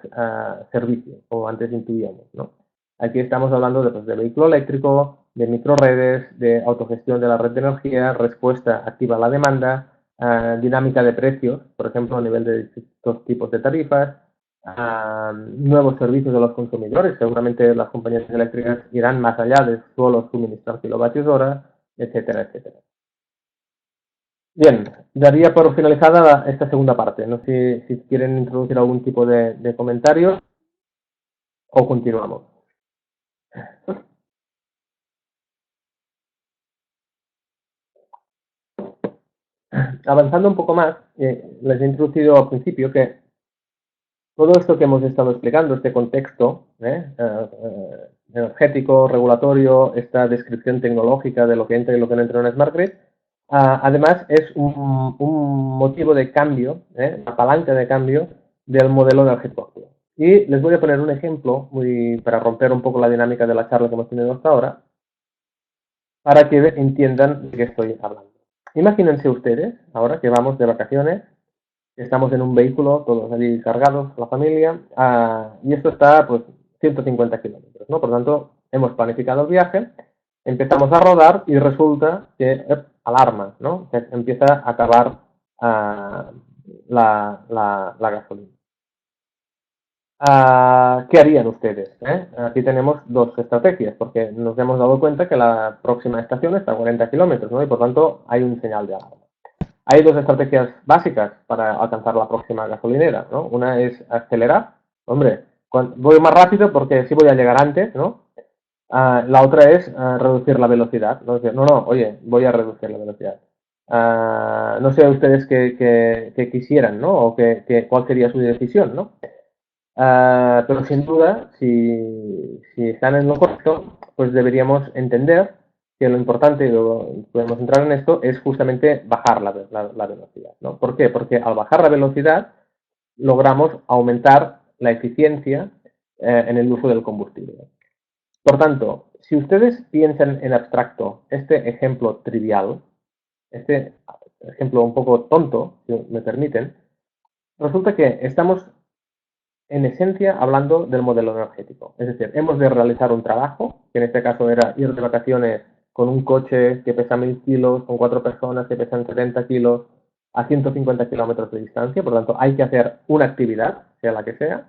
servicio, como antes intuíamos, ¿no? Aquí estamos hablando de vehículo eléctrico, de microredes, de autogestión de la red de energía, respuesta activa a la demanda, dinámica de precios, por ejemplo, a nivel de distintos tipos de tarifas, nuevos servicios de los consumidores. Seguramente las compañías eléctricas irán más allá de solo suministrar kilovatios hora, etcétera, etcétera. Bien, daría por finalizada esta segunda parte. No sé si quieren introducir algún tipo de comentario o continuamos. Avanzando un poco más, les he introducido al principio que todo esto que hemos estado explicando, este contexto energético, regulatorio, esta descripción tecnológica de lo que entra y lo que no entra en una Smart Grid, además es un motivo de cambio, una palanca de cambio del modelo energético actual. Y les voy a poner un ejemplo para romper un poco la dinámica de la charla que hemos tenido hasta ahora, para que entiendan de qué estoy hablando. Imagínense ustedes, ahora que vamos de vacaciones, estamos en un vehículo, todos allí cargados, la familia, y esto está pues 150 kilómetros, ¿no? Por lo tanto, hemos planificado el viaje, empezamos a rodar y resulta que, alarma, ¿no? Que empieza a acabar la gasolina. ¿Qué harían ustedes? Aquí tenemos dos estrategias, porque nos hemos dado cuenta que la próxima estación está a 40 kilómetros, ¿no? Y por tanto hay un señal de alarma. Hay dos estrategias básicas para alcanzar la próxima gasolinera, ¿no? Una es acelerar. Hombre, voy más rápido porque sí voy a llegar antes, ¿no? La otra es reducir la velocidad, ¿no? No, oye, voy a reducir la velocidad. No sé ustedes qué quisieran, ¿no? O cuál sería su decisión, ¿no? Pero sin duda, si están en lo correcto, pues deberíamos entender que lo importante, y podemos entrar en esto, es justamente bajar la velocidad, ¿no? ¿Por qué? Porque al bajar la velocidad logramos aumentar la eficiencia en el uso del combustible. Por tanto, si ustedes piensan en abstracto este ejemplo trivial, este ejemplo un poco tonto, si me permiten, resulta que estamos en esencia hablando del modelo energético. Es decir, hemos de realizar un trabajo, que en este caso era ir de vacaciones con un coche que pesa 1000 kilos, con 4 personas que pesan 70 kilos, a 150 kilómetros de distancia. Por lo tanto, hay que hacer una actividad, sea la que sea.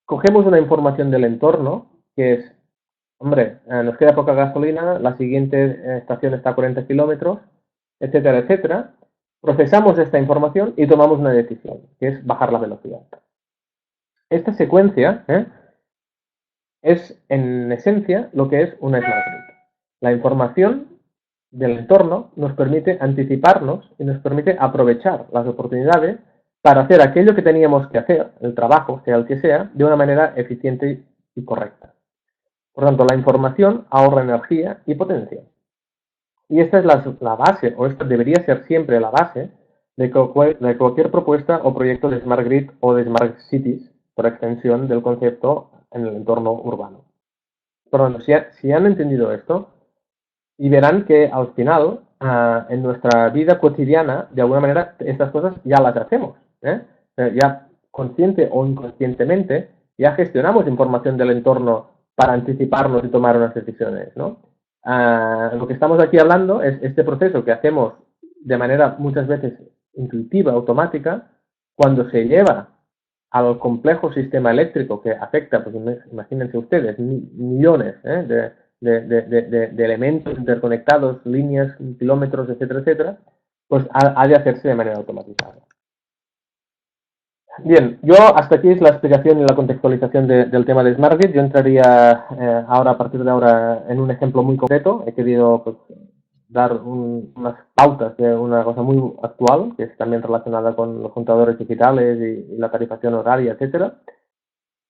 Cogemos una información del entorno, que es, hombre, nos queda poca gasolina, la siguiente estación está a 40 kilómetros, etcétera, etcétera. Procesamos esta información y tomamos una decisión, que es bajar la velocidad. Esta secuencia es, en esencia, lo que es una Smart Grid. La información del entorno nos permite anticiparnos y nos permite aprovechar las oportunidades para hacer aquello que teníamos que hacer, el trabajo, sea el que sea, de una manera eficiente y correcta. Por lo tanto, la información ahorra energía y potencia. Y esta es la base, o esta debería ser siempre la base de cualquier propuesta o proyecto de Smart Grid o de Smart Cities, por extensión del concepto en el entorno urbano. Por lo tanto, si han entendido esto, y verán que al final, en nuestra vida cotidiana, de alguna manera, estas cosas ya las hacemos. Ya consciente o inconscientemente, ya gestionamos información del entorno para anticiparnos y tomar unas decisiones, ¿no? Lo que estamos aquí hablando es este proceso que hacemos de manera muchas veces intuitiva, automática, cuando se lleva al complejo sistema eléctrico que afecta, pues imagínense ustedes, millones de elementos interconectados, líneas, kilómetros, etcétera, etcétera, pues ha de hacerse de manera automatizada. Bien, yo hasta aquí es la explicación y la contextualización del tema de Smart Grid. Yo entraría ahora, a partir de ahora, en un ejemplo muy concreto. He querido pues, dar unas pautas de una cosa muy actual, que es también relacionada con los contadores digitales y la tarifación horaria, etcétera.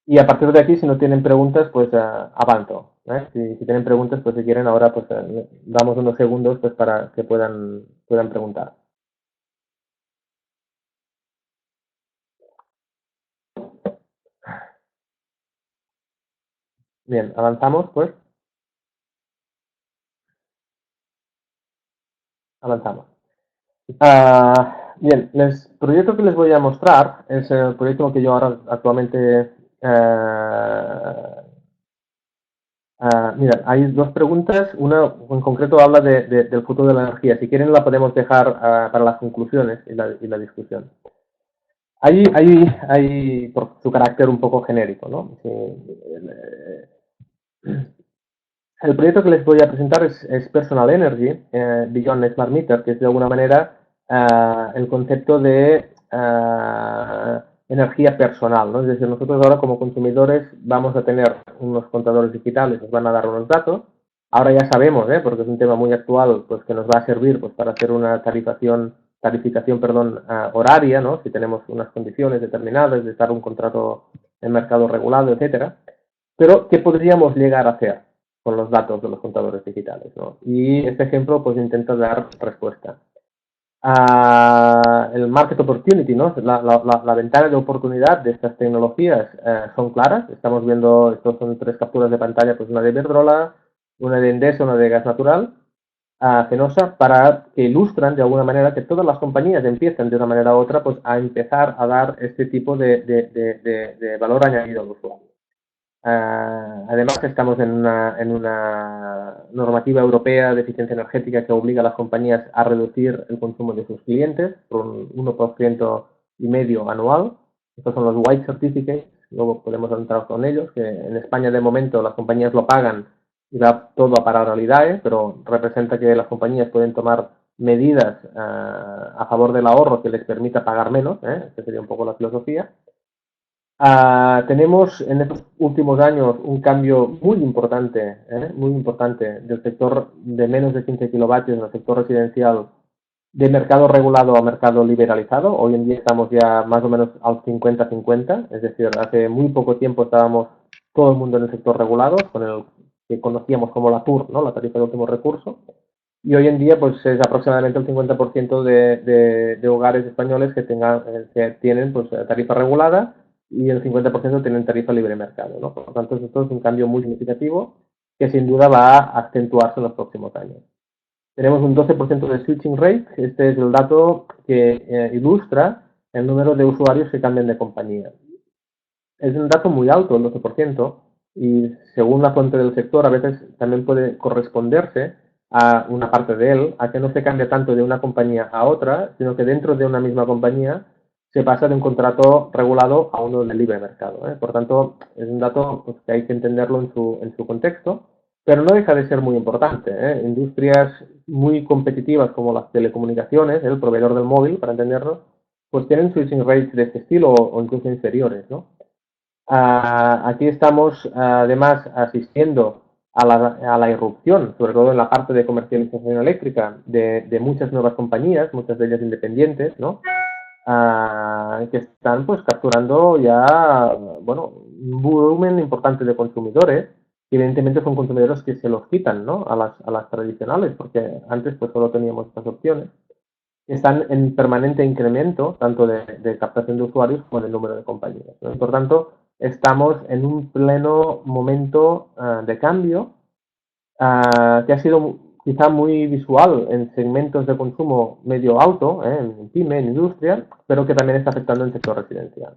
Y a partir de aquí, si no tienen preguntas, pues avanzo. Si tienen preguntas, pues si quieren, ahora pues damos unos segundos pues para que puedan preguntar. Bien, avanzamos, pues. Avanzamos. Bien, el proyecto que les voy a mostrar es el proyecto que yo ahora actualmente... mira, hay dos preguntas. Una en concreto habla del futuro de la energía. Si quieren la podemos dejar para las conclusiones y la discusión. Hay por su carácter un poco genérico, ¿no? El proyecto que les voy a presentar es Personal Energy, Beyond Smart Meter, que es de alguna manera el concepto de energía personal, ¿no? Es decir, nosotros ahora como consumidores vamos a tener unos contadores digitales, nos van a dar unos datos. Ahora ya sabemos, porque es un tema muy actual, pues que nos va a servir pues para hacer una tarificación, horaria, ¿no? Si tenemos unas condiciones determinadas de estar un contrato en mercado regulado, etcétera. Pero, ¿qué podríamos llegar a hacer con los datos de los contadores digitales, ¿no? Y este ejemplo pues intenta dar respuesta. El market opportunity, ¿no? La ventana de oportunidad de estas tecnologías son claras. Estamos viendo, estos son 3 capturas de pantalla, pues una de Iberdrola, una de Endesa, una de gas natural, Fenosa, para que ilustran de alguna manera que todas las compañías empiezan de una manera u otra pues a empezar a dar este tipo de valor añadido al usuario. Además, estamos en una normativa europea de eficiencia energética que obliga a las compañías a reducir el consumo de sus clientes por un 1,5% anual. Estos son los White Certificates, luego podemos entrar con ellos, que en España de momento las compañías lo pagan y va todo a parar al IDAE, pero representa que las compañías pueden tomar medidas a favor del ahorro que les permita pagar menos, esta sería un poco la filosofía. Tenemos en estos últimos años un cambio muy importante del sector de menos de 15 kilovatios al sector residencial, de mercado regulado a mercado liberalizado. Hoy en día estamos ya más o menos al 50-50, es decir, hace muy poco tiempo estábamos todo el mundo en el sector regulado, con el que conocíamos como la TUR, ¿no? La tarifa de último recurso, y hoy en día pues es aproximadamente el 50% de hogares españoles que tienen pues tarifa regulada y el 50% tienen tarifa libre mercado, ¿no? Por lo tanto, esto es un cambio muy significativo que sin duda va a acentuarse en los próximos años. Tenemos un 12% de switching rate. Este es el dato que ilustra el número de usuarios que cambian de compañía. Es un dato muy alto, el 12%, y según la fuente del sector, a veces también puede corresponderse a una parte de él, a que no se cambia tanto de una compañía a otra, sino que dentro de una misma compañía se pasa de un contrato regulado a uno de libre mercado, ¿eh? Por tanto, es un dato pues, que hay que entenderlo en su contexto, pero no deja de ser muy importante, ¿eh? Industrias muy competitivas como las telecomunicaciones, el proveedor del móvil, para entenderlo, pues tienen switching rates de este estilo o incluso inferiores, ¿no? Aquí estamos además asistiendo a la irrupción, sobre todo en la parte de comercialización eléctrica, de muchas nuevas compañías, muchas de ellas independientes, ¿no? Que están pues capturando ya, bueno, un volumen importante de consumidores, que evidentemente son consumidores que se los quitan, ¿no? A las tradicionales, porque antes pues solo teníamos estas opciones. Están en permanente incremento, tanto de captación de usuarios como del número de compañías, ¿no? Por tanto, estamos en un pleno momento de cambio que ha sido quizá muy visual en segmentos de consumo medio alto, en pyme, en industria, pero que también está afectando en el sector residencial.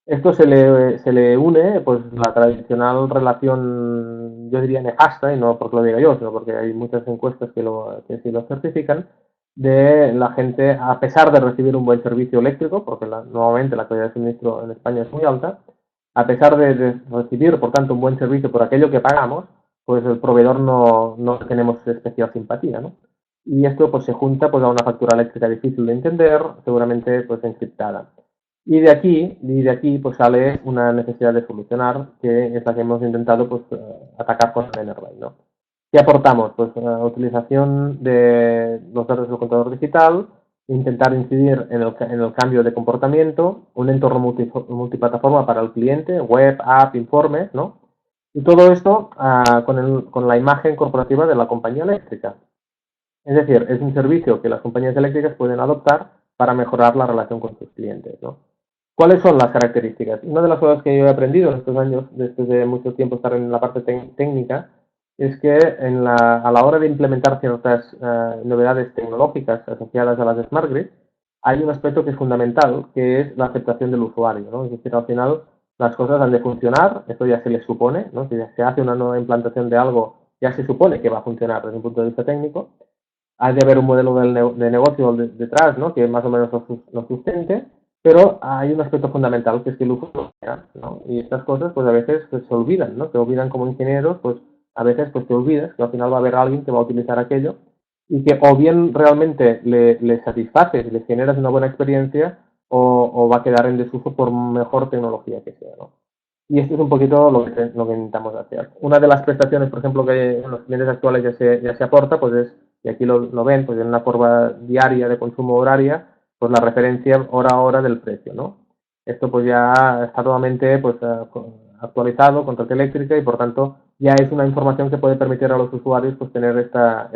Esto se le une pues la tradicional relación, yo diría nefasta, y no porque lo diga yo, sino porque hay muchas encuestas que sí lo certifican, de la gente, a pesar de recibir un buen servicio eléctrico, porque nuevamente la calidad de suministro en España es muy alta, a pesar de recibir, por tanto, un buen servicio por aquello que pagamos, pues el proveedor no tenemos especial simpatía, ¿no? Y esto pues se junta pues a una factura eléctrica difícil de entender, seguramente pues encriptada. Y de aquí pues sale una necesidad de solucionar, que es la que hemos intentado pues atacar con el Enerline, ¿no? ¿Qué aportamos? Pues utilización de los datos del contador digital, intentar incidir en el cambio de comportamiento, un entorno multiplataforma para el cliente, web, app, informes, ¿no? Y todo esto con la imagen corporativa de la compañía eléctrica. Es decir, es un servicio que las compañías eléctricas pueden adoptar para mejorar la relación con sus clientes, ¿no? ¿Cuáles son las características? Una de las cosas que yo he aprendido en estos años, después de mucho tiempo estar en la parte técnica, es que a la hora de implementar ciertas novedades tecnológicas asociadas a las Smart Grid, hay un aspecto que es fundamental, que es la aceptación del usuario, ¿no? Es decir, al final las cosas han de funcionar, esto ya se les supone, ¿no? Si se hace una nueva implantación de algo, ya se supone que va a funcionar desde un punto de vista técnico. Hay de haber un modelo de negocio detrás, ¿no? Que más o menos lo sustente, pero hay un aspecto fundamental que es que el uso ¿no? Y estas cosas pues a veces pues, se olvidan, ¿no? Se olvidan como ingenieros, pues a veces pues te olvidas que al final va a haber alguien que va a utilizar aquello y que o bien realmente le satisfaces, le generas una buena experiencia o va a quedar en desuso por mejor tecnología que sea, ¿no? Y esto es un poquito lo que intentamos hacer. Una de las prestaciones, por ejemplo, que en los clientes actuales ya se aporta, pues es, y aquí lo ven, pues en una curva diaria de consumo horaria, pues la referencia hora a hora del precio, ¿no? Esto pues ya está totalmente pues, actualizado con red eléctrica y por tanto ya es una información que puede permitir a los usuarios pues tener esta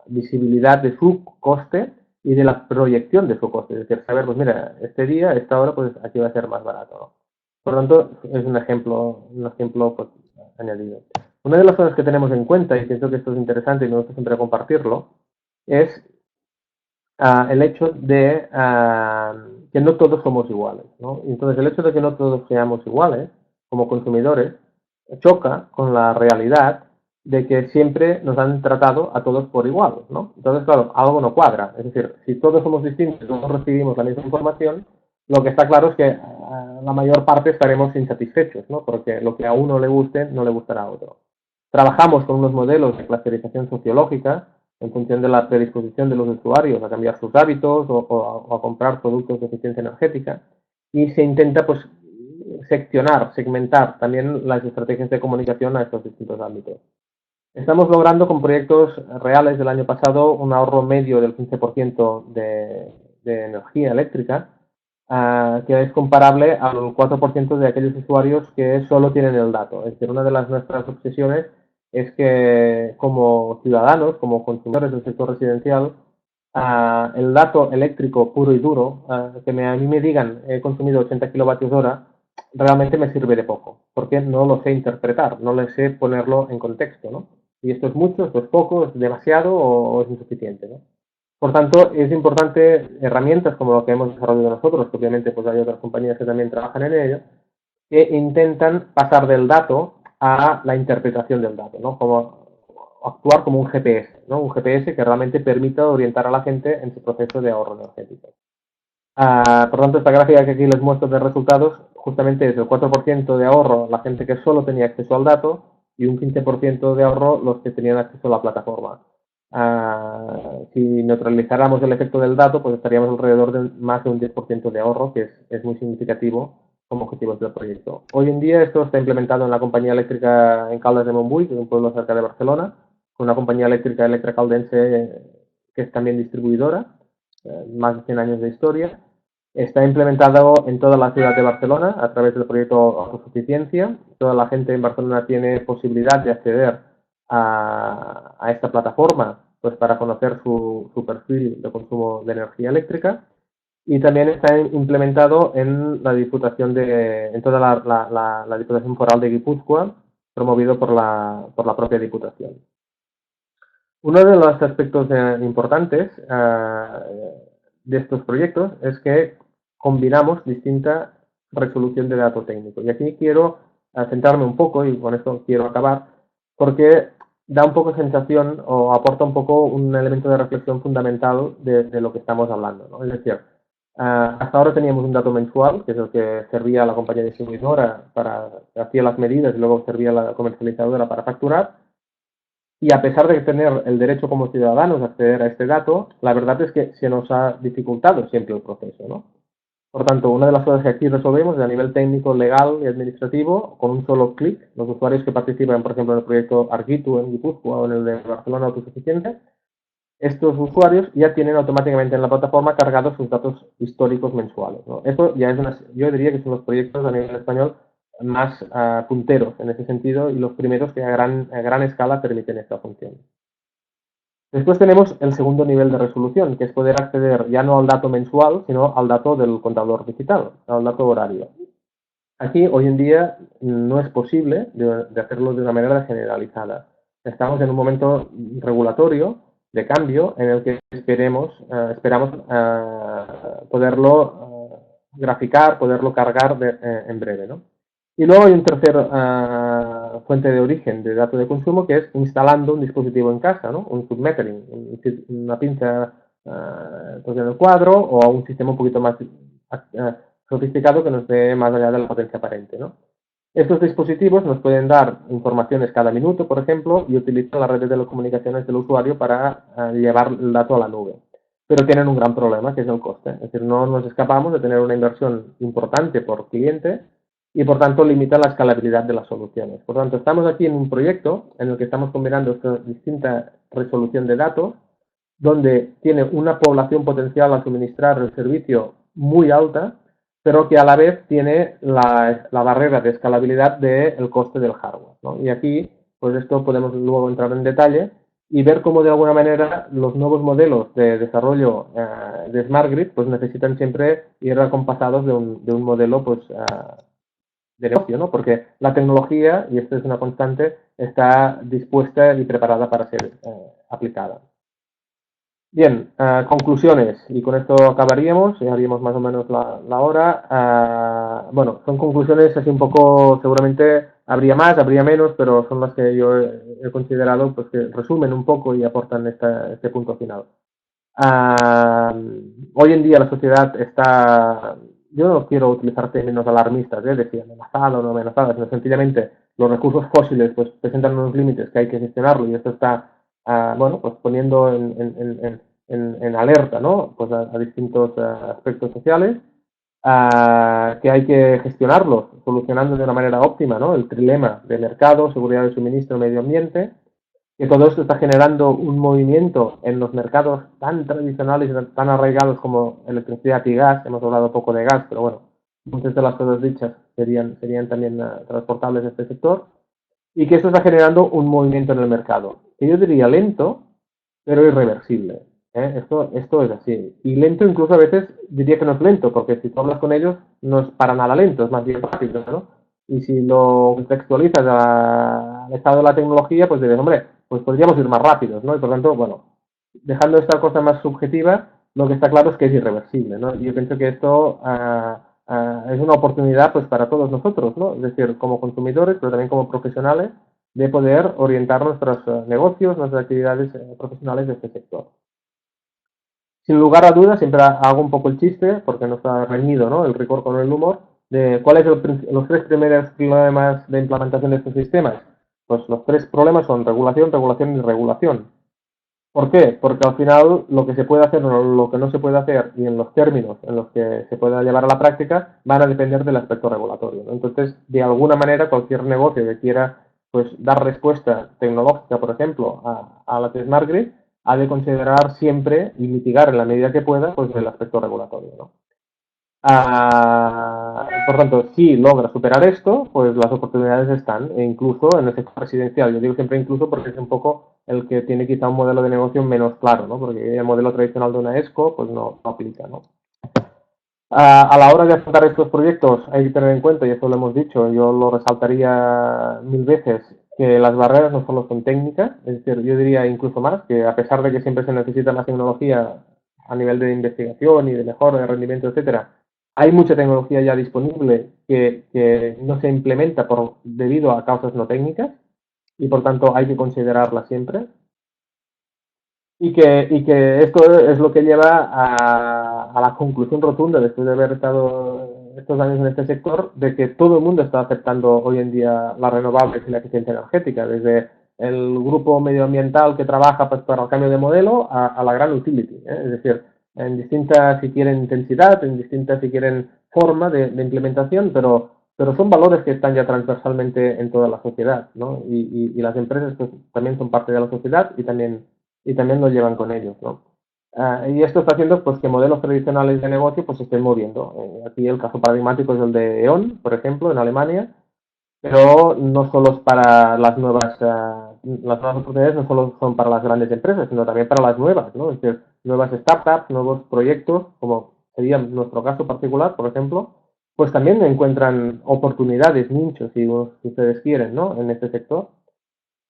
visibilidad de su coste y de la proyección de su coste. Es decir, saber, pues mira, este día, esta hora, pues aquí va a ser más barato, ¿no? Por lo tanto, es un ejemplo pues, añadido. Una de las cosas que tenemos en cuenta, y pienso que esto es interesante y me gusta siempre compartirlo, es el hecho de que no todos somos iguales, ¿no? Entonces, el hecho de que no todos seamos iguales como consumidores choca con la realidad de que siempre nos han tratado a todos por igual, ¿no? Entonces, claro, algo no cuadra. Es decir, si todos somos distintos, todos recibimos la misma información, lo que está claro es que la mayor parte estaremos insatisfechos, ¿no? Porque lo que a uno le guste no le gustará a otro. Trabajamos con unos modelos de clusterización sociológica en función de la predisposición de los usuarios a cambiar sus hábitos o a comprar productos de eficiencia energética. y se intenta pues seccionar, segmentar también las estrategias de comunicación a estos distintos ámbitos. Estamos logrando con proyectos reales del año pasado un ahorro medio del 15% de energía eléctrica, que es comparable al 4% de aquellos usuarios que solo tienen el dato. Es decir, una de nuestras obsesiones es que como ciudadanos, como consumidores del sector residencial, el dato eléctrico puro y duro, que a mí me digan he consumido 80 kilovatios hora, realmente me sirve de poco, porque no lo sé interpretar, no lo sé ponerlo en contexto, ¿no? Y esto es mucho, esto es poco, es demasiado o es insuficiente, ¿no? Por tanto, es importante herramientas como lo que hemos desarrollado nosotros, que obviamente pues hay otras compañías que también trabajan en ello, que intentan pasar del dato a la interpretación del dato, ¿no? Como actuar como un GPS, ¿no? Un GPS que realmente permita orientar a la gente en su proceso de ahorro energético. Por tanto, esta gráfica que aquí les muestro de resultados justamente es el 4% de ahorro la gente que solo tenía acceso al dato y un 15% de ahorro los que tenían acceso a la plataforma. Si neutralizáramos el efecto del dato, pues estaríamos alrededor de más de un 10% de ahorro, que es muy significativo como objetivos del proyecto. Hoy en día esto está implementado en la compañía eléctrica en Caldas de Montbui, que es un pueblo cerca de Barcelona, con una compañía eléctrica Electra Caldense que es también distribuidora, más de 100 años de historia. Está implementado en toda la ciudad de Barcelona a través del proyecto Autosuficiencia. Toda la gente en Barcelona tiene posibilidad de acceder a esta plataforma pues para conocer su perfil de consumo de energía eléctrica. Y también está implementado en la Diputación en toda la Diputación Foral de Guipúzcoa, promovido por la propia Diputación. Uno de los aspectos importantes de estos proyectos es que combinamos distinta resolución de dato técnico. Y aquí quiero centrarme un poco, y con esto quiero acabar, porque da un poco sensación o aporta un poco un elemento de reflexión fundamental de lo que estamos hablando, ¿no? Es decir, hasta ahora teníamos un dato mensual, que es el que servía a la compañía distribuidora para hacía las medidas y luego servía a la comercializadora para facturar. Y a pesar de tener el derecho como ciudadanos a acceder a este dato, la verdad es que se nos ha dificultado siempre el proceso, ¿no? Por tanto, una de las cosas que aquí resolvemos es a nivel técnico, legal y administrativo, con un solo clic, los usuarios que participan, por ejemplo, en el proyecto Argitu en Guipúzcoa o en el de Barcelona Autosuficiente, estos usuarios ya tienen automáticamente en la plataforma cargados sus datos históricos mensuales, ¿no? Esto ya es yo diría que son los proyectos a nivel español más punteros en ese sentido y los primeros que a gran escala permiten esta función. Después tenemos el segundo nivel de resolución, que es poder acceder ya no al dato mensual, sino al dato del contador digital, al dato horario. Aquí, hoy en día, no es posible de hacerlo de una manera generalizada. Estamos en un momento regulatorio de cambio en el que esperamos poderlo graficar, poderlo cargar en breve, ¿no? Y luego hay un tercer fuente de origen de datos de consumo que es instalando un dispositivo en casa, ¿no? Un submetering, una pinza pues en el cuadro o un sistema un poquito más sofisticado que nos dé más allá de la potencia aparente, ¿no? Estos dispositivos nos pueden dar informaciones cada minuto, por ejemplo, y utilizan las redes de telecomunicaciones del usuario para llevar el dato a la nube. Pero tienen un gran problema, que es el coste. Es decir, no nos escapamos de tener una inversión importante por cliente y, por tanto, limita la escalabilidad de las soluciones. Por tanto, estamos aquí en un proyecto en el que estamos combinando esta distinta resolución de datos, donde tiene una población potencial a suministrar el servicio muy alta, pero que a la vez tiene la barrera de escalabilidad del coste del hardware, ¿no? Y aquí, pues esto podemos luego entrar en detalle y ver cómo de alguna manera los nuevos modelos de desarrollo de Smart Grid pues necesitan siempre ir acompasados de un modelo pues de negocio, ¿no? Porque la tecnología, y esto es una constante, está dispuesta y preparada para ser aplicada. Bien, conclusiones, y con esto acabaríamos, y haríamos más o menos la hora. Bueno, son conclusiones así un poco, seguramente habría más, habría menos, pero son las que yo he considerado pues que resumen un poco y aportan este punto final. Hoy en día la sociedad está, yo no quiero utilizar términos alarmistas, decir amenazada o no amenazada, sino sencillamente los recursos fósiles pues presentan unos límites que hay que gestionarlo y esto está, bueno, pues poniendo en alerta, ¿no? Pues a distintos aspectos sociales. que hay que gestionarlos, solucionando de una manera óptima, ¿no? El trilema de mercado, seguridad de suministro, medio ambiente, que todo esto está generando un movimiento en los mercados tan tradicionales y tan arraigados como electricidad y gas. Hemos hablado poco de gas, pero bueno, muchas de las cosas dichas serían también transportables de este sector, y que esto está generando un movimiento en el mercado, que yo diría lento, pero irreversible. Esto es así. Y lento incluso a veces diría que no es lento, porque si tú hablas con ellos no es para nada lento, es más bien rápido, ¿no? Y si lo contextualizas al estado de la tecnología, pues dices, hombre, pues podríamos ir más rápidos, ¿no? Y por lo tanto, bueno, dejando esta cosa más subjetiva, lo que está claro es que es irreversible, ¿no? Y yo pienso que esto es una oportunidad pues para todos nosotros, ¿no? Es decir, como consumidores, pero también como profesionales, de poder orientar nuestros negocios, nuestras actividades profesionales de este sector. Sin lugar a dudas, siempre hago un poco el chiste, porque no está reñido, ¿no? El rigor con el humor, de cuáles son los tres primeros problemas de implementación de estos sistemas. Pues los tres problemas son regulación, regulación y regulación. ¿Por qué? Porque al final lo que se puede hacer o lo que no se puede hacer y en los términos en los que se pueda llevar a la práctica van a depender del aspecto regulatorio, ¿no? Entonces, de alguna manera, cualquier negocio que quiera pues dar respuesta tecnológica, por ejemplo, a la Smart Grid, ha de considerar siempre y mitigar en la medida que pueda pues el aspecto regulatorio, ¿no? Por tanto, si logra superar esto, pues las oportunidades están, e incluso en el sector residencial. Yo digo siempre incluso porque es un poco el que tiene quizá un modelo de negocio menos claro, ¿no? Porque el modelo tradicional de una ESCO pues no aplica, ¿no? A la hora de afrontar estos proyectos hay que tener en cuenta, y eso lo hemos dicho, yo lo resaltaría mil veces, que las barreras no solo son técnicas, es decir, yo diría incluso más, que a pesar de que siempre se necesita más tecnología a nivel de investigación y de mejora de rendimiento, etcétera, hay mucha tecnología ya disponible que no se implementa debido a causas no técnicas y por tanto hay que considerarla siempre. Y que esto es lo que lleva a la conclusión rotunda, después de haber estado estos años en este sector, de que todo el mundo está aceptando hoy en día las renovables y la eficiencia energética, desde el grupo medioambiental que trabaja pues, para el cambio de modelo a la gran utility, ¿eh? Es decir, en distinta, si quieren, intensidad, en distinta, si quieren, forma de implementación, pero son valores que están ya transversalmente en toda la sociedad, ¿no? Y las empresas pues, también son parte de la sociedad y también lo llevan con ellos, ¿no? Y esto está haciendo pues, que modelos tradicionales de negocio pues, se estén moviendo. Aquí el caso paradigmático es el de E.ON, por ejemplo, en Alemania, pero no solo es para las nuevas oportunidades, no solo son para las grandes empresas, sino también para las nuevas, ¿no? Es decir, nuevas startups, nuevos proyectos, como sería nuestro caso particular, por ejemplo, pues también encuentran oportunidades, nichos, si ustedes quieren, ¿no? En este sector.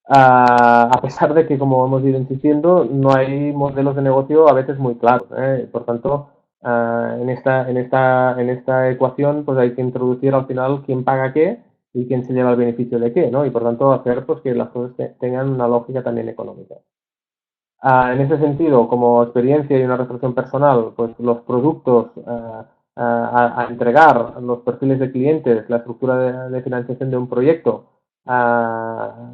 A pesar de que, como hemos ido insistiendo, no hay modelos de negocio a veces muy claros, ¿eh? Por tanto, en esta ecuación pues hay que introducir al final quién paga qué y quién se lleva el beneficio de qué, ¿no? Y por tanto hacer pues, que las cosas tengan una lógica también económica. En ese sentido, como experiencia y una reflexión personal, pues los productos a entregar, los perfiles de clientes, la estructura de financiación de un proyecto,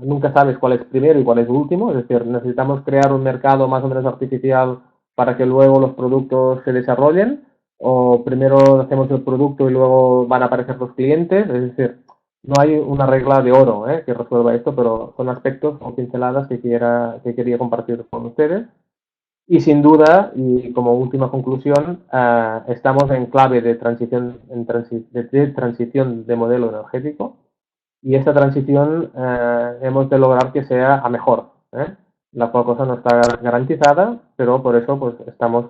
nunca sabes cuál es primero y cuál es último, es decir, necesitamos crear un mercado más o menos artificial para que luego los productos se desarrollen, o primero hacemos el producto y luego van a aparecer los clientes, es decir, no hay una regla de oro que resuelva esto, pero son aspectos o pinceladas que quería compartir con ustedes. Y sin duda, y como última conclusión, estamos en clave de transición de modelo energético, y esta transición hemos de lograr que sea a mejor, la cual cosa no está garantizada, pero por eso pues estamos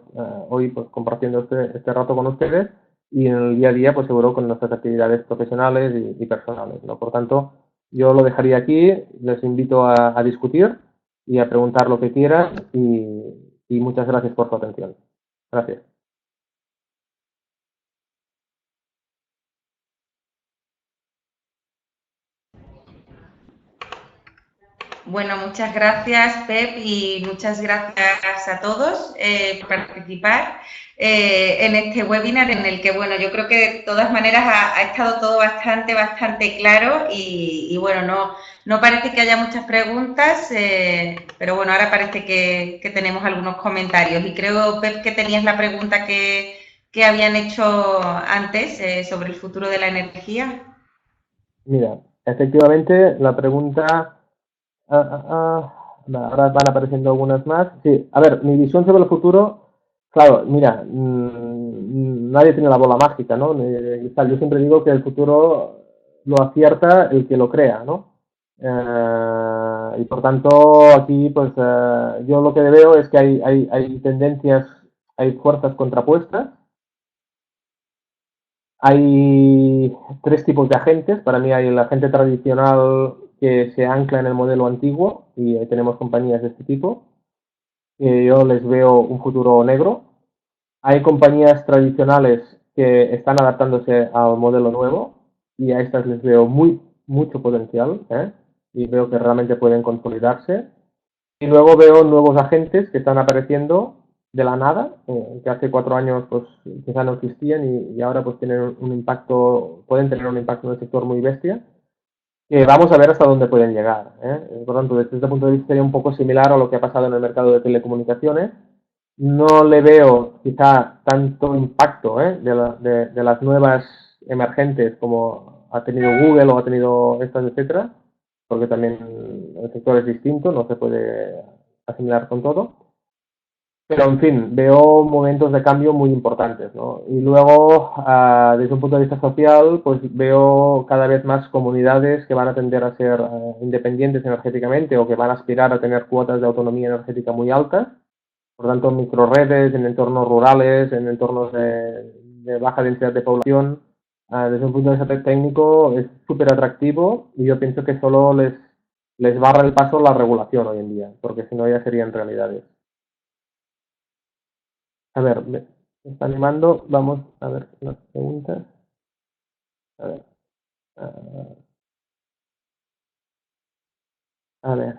hoy pues, compartiendo este rato con ustedes, y en el día a día pues seguro con nuestras actividades profesionales y personales, ¿no? Por tanto, yo lo dejaría aquí, les invito a discutir y a preguntar lo que quieran, y muchas gracias por su atención. Gracias. Bueno, muchas gracias, Pep, y muchas gracias a todos por participar en este webinar en el que, bueno, yo creo que de todas maneras ha estado todo bastante claro y bueno, no parece que haya muchas preguntas, pero bueno, ahora parece que tenemos algunos comentarios y creo, Pep, que tenías la pregunta que que habían hecho antes sobre el futuro de la energía. Mira, efectivamente, la pregunta... ahora van apareciendo algunas más. Sí, a ver, mi visión sobre el futuro, claro, mira, nadie tiene la bola mágica, ¿no? Yo siempre digo que el futuro lo acierta el que lo crea, ¿no? Y por tanto, aquí, pues yo lo que veo es que hay tendencias, hay fuerzas contrapuestas. Hay tres tipos de agentes. Para mí hay el agente tradicional que se ancla en el modelo antiguo y tenemos compañías de este tipo. Yo les veo un futuro negro. Hay compañías tradicionales que están adaptándose al modelo nuevo y a estas les veo mucho potencial, ¿eh? Y veo que realmente pueden consolidarse. Y luego veo nuevos agentes que están apareciendo de la nada, que hace 4 años pues quizá no existían y ahora pues tienen un impacto, pueden tener un impacto en el sector muy bestia, que vamos a ver hasta dónde pueden llegar, ¿eh? Por tanto, desde este punto de vista sería un poco similar a lo que ha pasado en el mercado de telecomunicaciones. No le veo quizá tanto impacto, de las nuevas emergentes como ha tenido Google o ha tenido estas, etcétera, porque también el sector es distinto, no se puede asimilar con todo. Pero, en fin, veo momentos de cambio muy importantes, ¿no? Y luego, desde un punto de vista social, pues veo cada vez más comunidades que van a tender a ser independientes energéticamente o que van a aspirar a tener cuotas de autonomía energética muy altas. Por tanto, microredes en entornos rurales, en entornos de baja densidad de población, desde un punto de vista técnico es súper atractivo y yo pienso que solo les barra el paso la regulación hoy en día, porque si no ya serían realidades. A ver, me está animando, vamos a ver las preguntas. A ver, ah, a ver,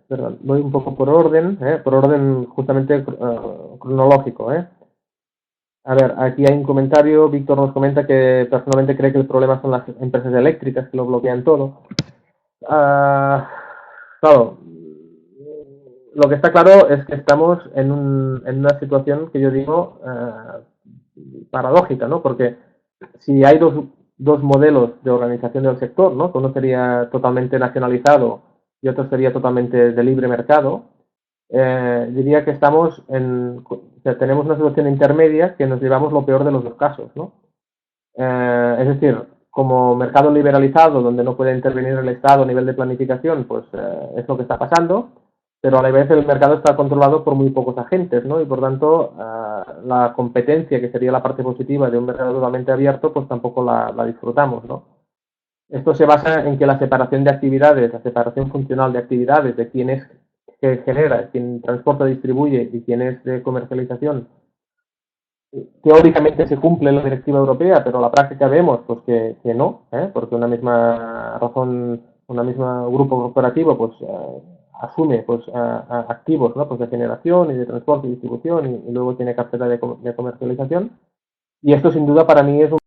perdón, voy un poco por orden justamente cronológico, ¿eh? A ver, aquí hay un comentario. Víctor nos comenta que personalmente cree que el problema son las empresas eléctricas que lo bloquean todo. Ah, claro, lo que está claro es que estamos en una situación que yo digo paradójica, ¿no? Porque si hay dos modelos de organización del sector, ¿no? Uno sería totalmente nacionalizado y otro sería totalmente de libre mercado, diría que o sea, tenemos una situación intermedia que nos llevamos lo peor de los dos casos, ¿no? Es decir, como mercado liberalizado, donde no puede intervenir el Estado a nivel de planificación, pues es lo que está pasando, pero a la vez el mercado está controlado por muy pocos agentes, ¿no? Y por tanto, la competencia, que sería la parte positiva de un mercado totalmente abierto, pues tampoco la disfrutamos, ¿no? Esto se basa en que la separación de actividades, la separación funcional de actividades, de quién es que genera, quién transporta, distribuye y quién es de comercialización, teóricamente se cumple la directiva europea, pero en la práctica vemos pues que no, porque una misma razón, una misma grupo corporativo pues asume pues activos, ¿no? Pues de generación y de transporte y distribución y luego tiene cartera de comercialización. Y esto sin duda para mí es un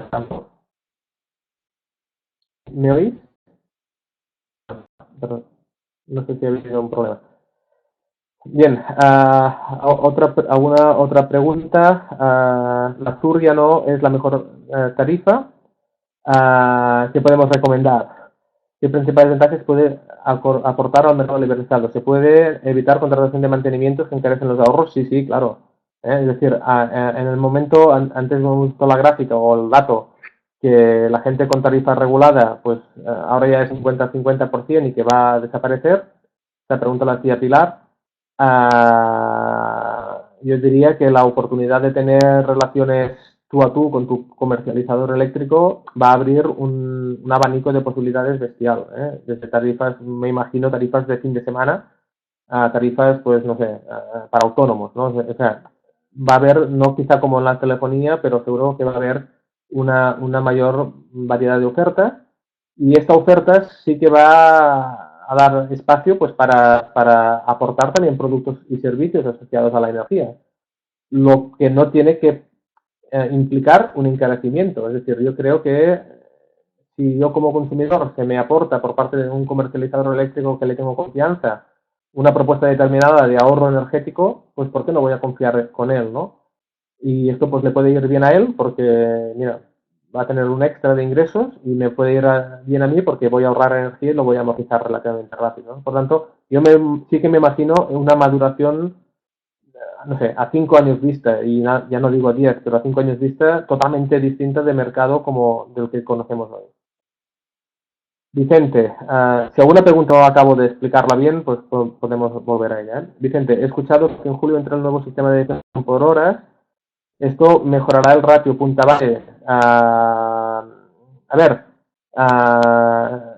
campo. ¿Me oís? Perdón, no sé si ha habido un problema. Bien, ¿alguna otra pregunta? La Sur ya no es la mejor tarifa. ¿Qué podemos recomendar? ¿Qué principales ventajas puede aportar al mercado liberalizado? ¿Se puede evitar contratación de mantenimientos que encarecen los ahorros? Sí, sí, claro. Es decir, en el momento, antes hemos visto la gráfica o el dato, que la gente con tarifa regulada, pues ahora ya es 50-50% y que va a desaparecer. Esta pregunta la hacía Pilar. Yo diría que la oportunidad de tener relaciones tú a tú con tu comercializador eléctrico va a abrir un abanico de posibilidades bestial, ¿eh? Desde tarifas, me imagino, tarifas de fin de semana a tarifas, pues no sé, para autónomos, ¿no? O sea, va a haber, no quizá como en la telefonía, pero seguro que va a haber una mayor variedad de ofertas y esta oferta sí que va a dar espacio pues para aportar también productos y servicios asociados a la energía, lo que no tiene que implicar un encarecimiento. Es decir, yo creo que si yo como consumidor se me aporta por parte de un comercializador eléctrico que le tengo confianza una propuesta determinada de ahorro energético, pues ¿por qué no voy a confiar con él, no? Y esto pues le puede ir bien a él porque, mira, va a tener un extra de ingresos y me puede ir bien a mí porque voy a ahorrar energía y lo voy a amortizar relativamente rápido, ¿no? Por tanto, sí que me imagino una maduración, no sé, a 5 años vista, y ya no digo a 10, pero a 5 años vista, totalmente distinta de mercado como del que conocemos hoy. Vicente, si alguna pregunta acabo de explicarla bien, pues podemos volver a ella. Vicente, he escuchado que en julio entra el nuevo sistema de decisión por horas. Esto mejorará el ratio punta base. A ver,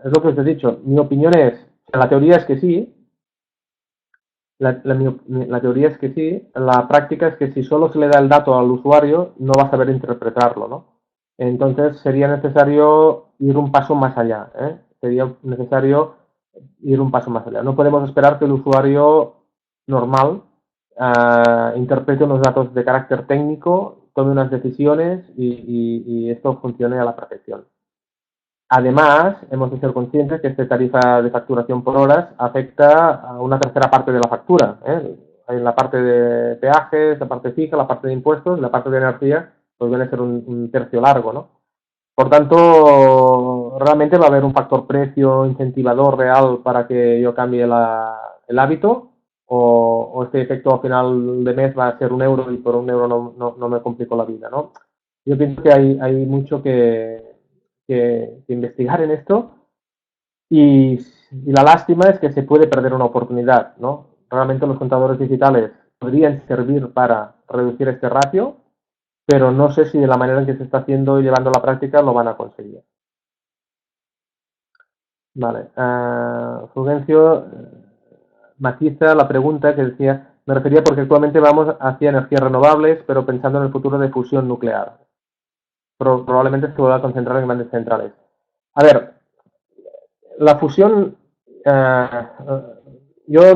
es lo que os he dicho. Mi opinión es, la teoría es que sí, la teoría es que sí, la práctica es que si solo se le da el dato al usuario, no va a saber interpretarlo, ¿no? Entonces sería necesario ir un paso más allá, ¿eh? Sería necesario ir un paso más allá. No podemos esperar que el usuario normal interprete unos datos de carácter técnico, tome unas decisiones y esto funcione a la perfección. Además, hemos de ser conscientes que esta tarifa de facturación por horas afecta a una tercera parte de la factura, ¿eh? Hay la parte de peajes, la parte fija, la parte de impuestos, la parte de energía, pues viene a ser un tercio largo, ¿no? Por tanto, realmente va a haber un factor precio incentivador real para que yo cambie el hábito, o este efecto a final de mes va a ser 1 euro y por 1 euro no me complico la vida, ¿no? Yo pienso que hay mucho que investigar en esto y la lástima es que se puede perder una oportunidad, ¿no? Realmente los contadores digitales podrían servir para reducir este ratio, pero no sé si de la manera en que se está haciendo y llevando a la práctica lo van a conseguir. Vale. Fulgencio matiza la pregunta que decía, me refería porque actualmente vamos hacia energías renovables, pero pensando en el futuro de fusión nuclear. Probablemente se vuelva a concentrar en grandes centrales. A ver, la fusión, yo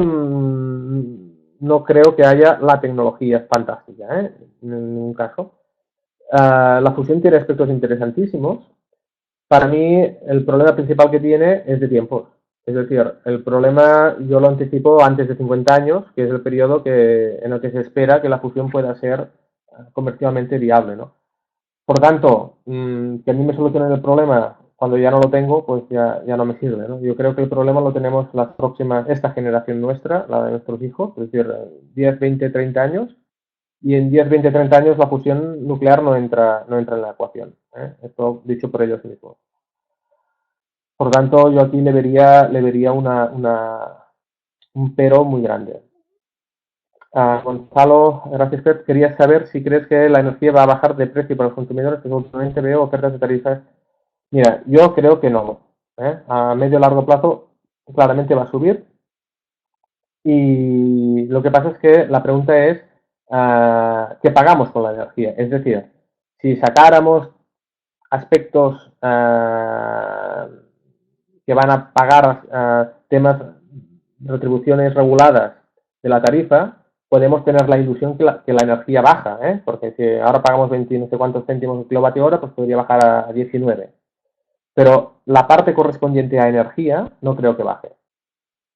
no creo que haya la tecnología fantástica, ¿eh? En ningún caso. La fusión tiene aspectos interesantísimos. Para mí, el problema principal que tiene es de tiempo. Es decir, el problema yo lo anticipo antes de 50 años, que es el periodo en el que se espera que la fusión pueda ser comercialmente viable, ¿no? Por tanto, que a mí me solucionen el problema cuando ya no lo tengo, pues ya no me sirve, ¿no? Yo creo que el problema lo tenemos esta generación nuestra, la de nuestros hijos, es decir, 10, 20, 30 años, y en 10, 20, 30 años la fusión nuclear no entra en la ecuación, ¿eh? Esto dicho por ellos mismos. Por tanto, yo aquí le vería un pero muy grande. Gonzalo, gracias, Pep. Quería saber si crees que la energía va a bajar de precio para los consumidores, que últimamente veo ofertas de tarifas. Mira, yo creo que no, ¿eh? A medio y largo plazo claramente va a subir. Y lo que pasa es que la pregunta es, ¿qué pagamos con la energía? Es decir, si sacáramos aspectos que van a pagar temas, retribuciones reguladas de la tarifa, podemos tener la ilusión que la energía baja, ¿eh? Porque si ahora pagamos 20 no sé cuántos céntimos de kilovatio hora, pues podría bajar a 19. Pero la parte correspondiente a energía no creo que baje,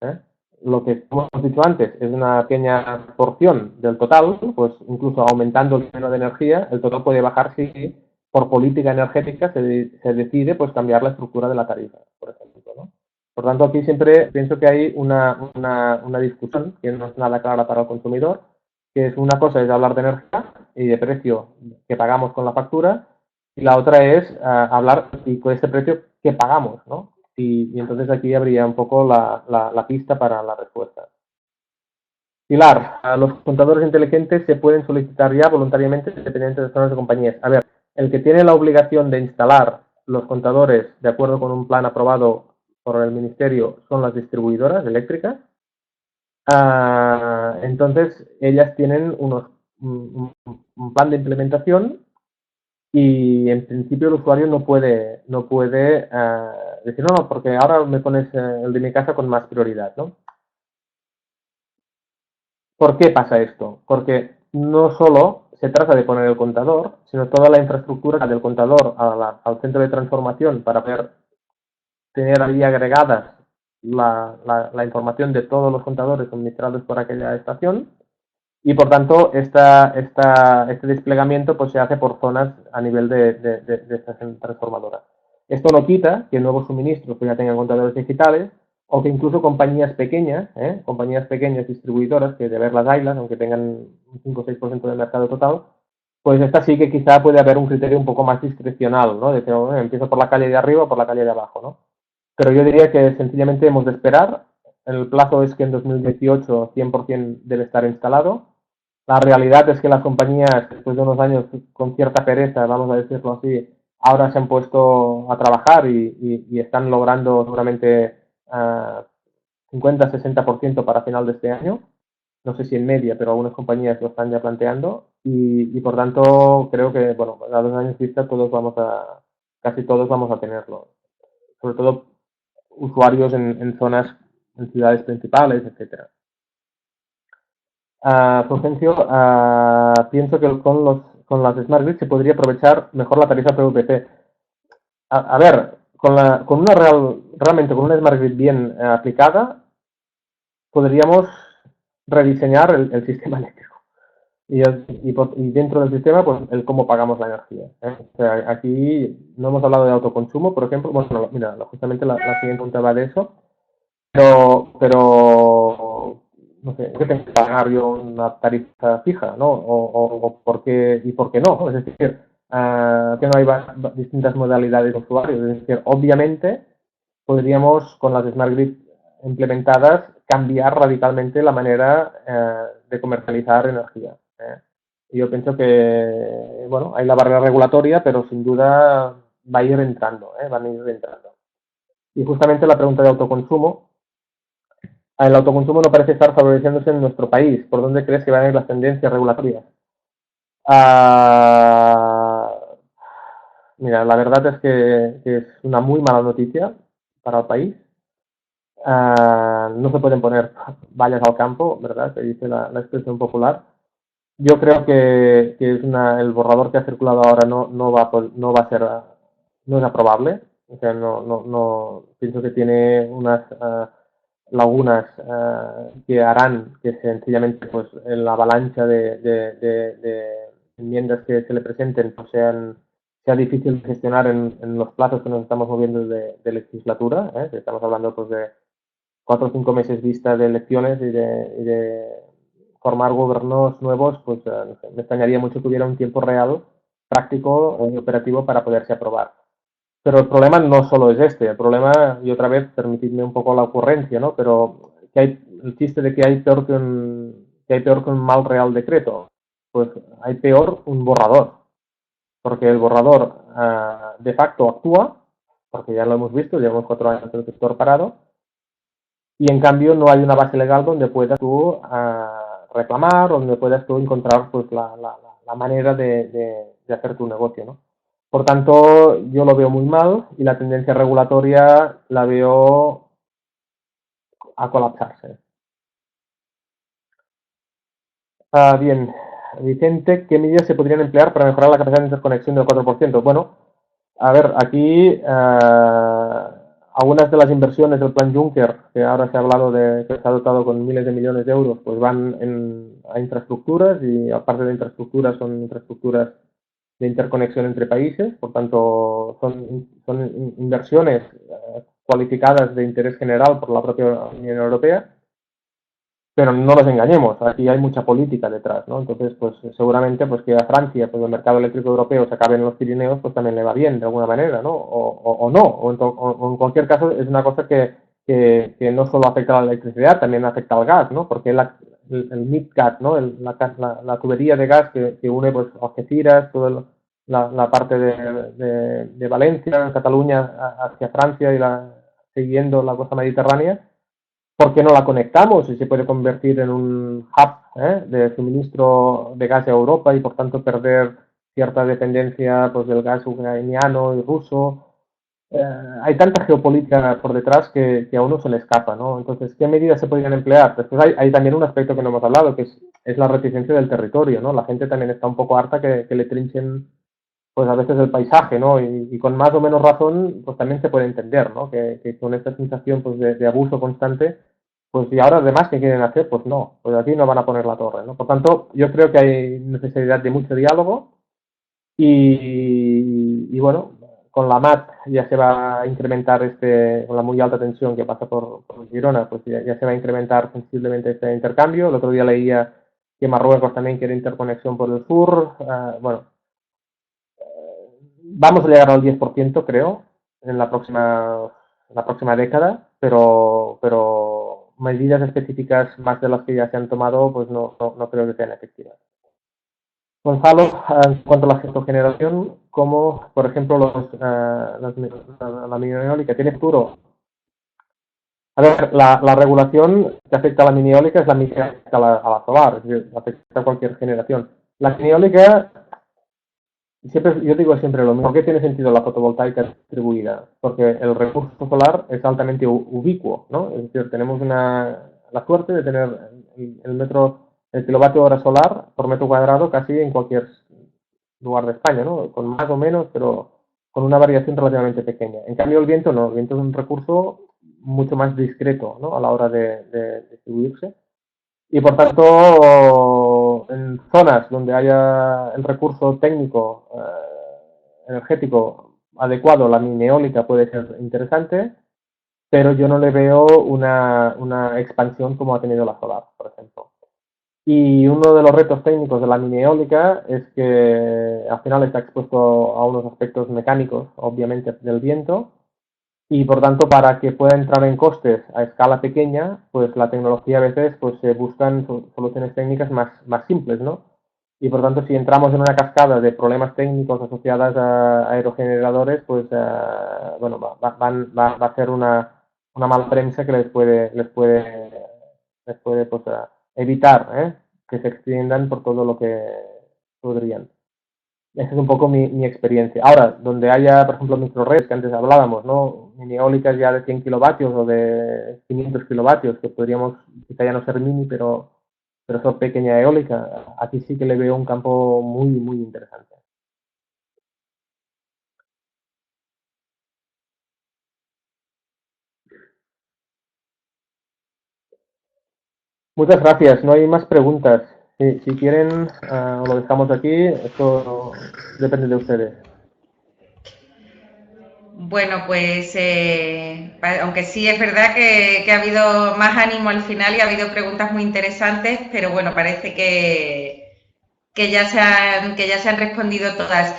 ¿eh? Lo que hemos dicho antes es una pequeña porción del total, pues incluso aumentando el número de energía, el total puede bajar si por política energética se decide pues cambiar la estructura de la tarifa, por ejemplo, ¿no? Por tanto, aquí siempre pienso que hay una discusión que no es nada clara para el consumidor, que es una cosa es hablar de energía y de precio que pagamos con la factura, y la otra es hablar y con este precio que pagamos, ¿no? Y entonces aquí habría un poco la pista para la respuesta. Pilar, los contadores inteligentes se pueden solicitar ya voluntariamente independientemente de zonas de compañías. A ver, el que tiene la obligación de instalar los contadores de acuerdo con un plan aprobado por el Ministerio son las distribuidoras eléctricas. Entonces, ellas tienen un plan de implementación y en principio el usuario no puede decir, no, porque ahora me pones el de mi casa con más prioridad, ¿no? ¿Por qué pasa esto? Porque no solo se trata de poner el contador, sino toda la infraestructura del contador al centro de transformación para poder tener ahí agregadas la información de todos los contadores suministrados por aquella estación y por tanto este desplegamiento pues se hace por zonas a nivel de estación transformadora. Esto no quita que nuevos suministros pues ya tengan contadores digitales o que incluso compañías pequeñas distribuidoras, que de ver las haylas, aunque tengan un 5 o 6% del mercado total, pues esta sí que quizá puede haber un criterio un poco más discrecional, ¿no? De que empiezo por la calle de arriba o por la calle de abajo, ¿no? Pero yo diría que sencillamente hemos de esperar. El plazo es que en 2018 100% debe estar instalado. La realidad es que las compañías, después de unos años con cierta pereza, vamos a decirlo así, ahora se han puesto a trabajar y están logrando seguramente 50-60% para final de este año. No sé si en media, pero algunas compañías lo están ya planteando y por tanto creo que, bueno, a 2 años vista casi todos vamos a tenerlo. Sobre todo usuarios en zonas, en ciudades principales, etcétera. Fulgencio, pienso que con las Smart Grid se podría aprovechar mejor la tarifa PVC. A ver, realmente con una Smart Grid bien aplicada, podríamos rediseñar el sistema eléctrico. Y dentro del sistema, pues el cómo pagamos la energía. O sea, aquí no hemos hablado de autoconsumo, por ejemplo. Bueno, mira, justamente la siguiente pregunta va de eso. Pero no sé, ¿qué tengo que pagar yo una tarifa fija, ¿no? O por qué y por qué no? Es decir, que no hay distintas modalidades de usuarios. Es decir, obviamente podríamos, con las Smart Grid implementadas, cambiar radicalmente la manera de comercializar energía. Yo pienso que, bueno, hay la barrera regulatoria, pero sin duda va a ir entrando, van a ir entrando. Y justamente la pregunta de autoconsumo, el autoconsumo no parece estar favoreciéndose en nuestro país. ¿Por dónde crees que van a ir las tendencias regulatorias? Mira, la verdad es que es una muy mala noticia para el país. No se pueden poner vallas al campo, ¿verdad? Se dice la expresión popular. Yo creo que es el borrador que ha circulado ahora no va a ser, no es aprobable. O sea, no pienso que tiene unas lagunas que harán que sencillamente pues en la avalancha de enmiendas que se le presenten pues sea difícil gestionar en los plazos que nos estamos moviendo de legislatura. Estamos hablando pues de 4 o 5 meses vista de elecciones y de formar gobiernos nuevos, pues no sé, me extrañaría mucho que hubiera un tiempo real, práctico y operativo para poderse aprobar. Pero el problema no solo es este, el problema, y otra vez, permitidme un poco la ocurrencia, ¿no? Pero el chiste de que hay peor que un mal real decreto, pues hay peor un borrador, porque el borrador de facto actúa, porque ya lo hemos visto, llevamos 4 años en el sector parado, y en cambio no hay una base legal donde puedas tú reclamar, donde puedas tú encontrar pues la manera de hacer tu negocio, ¿no? Por tanto, yo lo veo muy mal y la tendencia regulatoria la veo a colapsarse. Bien, Vicente, ¿qué medidas se podrían emplear para mejorar la capacidad de interconexión del 4%? Bueno, a ver, aquí algunas de las inversiones del plan Juncker, que ahora se ha hablado de que se ha dotado con miles de millones de euros, pues van a infraestructuras y aparte de infraestructuras son infraestructuras de interconexión entre países, por tanto son inversiones cualificadas de interés general por la propia Unión Europea, pero no nos engañemos, aquí hay mucha política detrás, ¿no? Entonces, pues seguramente pues que a Francia, pues el mercado eléctrico europeo se acabe en los Pirineos, pues también le va bien de alguna manera, ¿no? O no, o en cualquier caso es una cosa que no solo afecta a la electricidad, también afecta al gas, ¿no? Porque el MidGas, ¿no? La tubería de gas que une pues Algeciras, toda la parte de Valencia, Cataluña hacia Francia y siguiendo la costa mediterránea, ¿por qué no la conectamos y se puede convertir en un hub de suministro de gas a Europa y por tanto perder cierta dependencia pues, del gas ucraniano y ruso? Hay tanta geopolítica por detrás que a uno se le escapa, ¿no? Entonces, ¿qué medidas se podrían emplear? Después hay también un aspecto que no hemos hablado, que es la reticencia del territorio, ¿no? La gente también está un poco harta que le trinchen pues a veces el paisaje, ¿no? Y con más o menos razón, pues también se puede entender, ¿no? Que con esta sensación pues de abuso constante, pues y ahora además ¿qué quieren hacer? Pues no, pues aquí no van a poner la torre, ¿no? Por tanto, yo creo que hay necesidad de mucho diálogo y bueno, con la MAT ya se va a incrementar con la muy alta tensión que pasa por Girona, pues ya se va a incrementar sensiblemente este intercambio. El otro día leía que Marruecos también quiere interconexión por el sur. Bueno, vamos a llegar al 10%, creo, en la próxima década, pero medidas específicas más de las que ya se han tomado, pues no creo que sean efectivas. Gonzalo, en cuanto a la geogeneración, como por ejemplo la mini eólica, ¿tiene futuro? A ver, la regulación que afecta a la mini eólica es la misma que afecta a la solar, es decir, afecta a cualquier generación. La mini eólica, siempre, yo digo siempre lo mismo, ¿por qué tiene sentido la fotovoltaica distribuida? Porque el recurso solar es altamente ubicuo, ¿no? Es decir, tenemos la suerte de tener el kilovatio hora solar por metro cuadrado casi en cualquier lugar de España, ¿no? Con más o menos, pero con una variación relativamente pequeña. En cambio, el viento no, el viento es un recurso mucho más discreto, ¿no? A la hora de distribuirse. Y por tanto, en zonas donde haya el recurso técnico energético adecuado, la mini eólica puede ser interesante, pero yo no le veo una expansión como ha tenido la solar, por ejemplo. Y uno de los retos técnicos de la mini eólica es que al final está expuesto a unos aspectos mecánicos, obviamente, del viento, y por tanto para que pueda entrar en costes a escala pequeña, pues la tecnología a veces pues se buscan soluciones técnicas más simples, ¿no? Y por tanto si entramos en una cascada de problemas técnicos asociados a aerogeneradores, pues bueno, va a ser una mala prensa que les puede pues, evitar que se extiendan por todo lo que podrían. Esa es un poco mi experiencia. Ahora, donde haya, por ejemplo, microredes, que antes hablábamos, ¿no? Mini eólicas ya de 100 kilovatios o de 500 kilovatios, que podríamos quizá ya no ser mini, pero son pequeña eólica. Aquí sí que le veo un campo muy interesante. Muchas gracias. No hay más preguntas. Si quieren, lo dejamos aquí. Esto depende de ustedes. Bueno, pues aunque sí es verdad que ha habido más ánimo al final y ha habido preguntas muy interesantes, pero bueno, parece que ya se han respondido todas.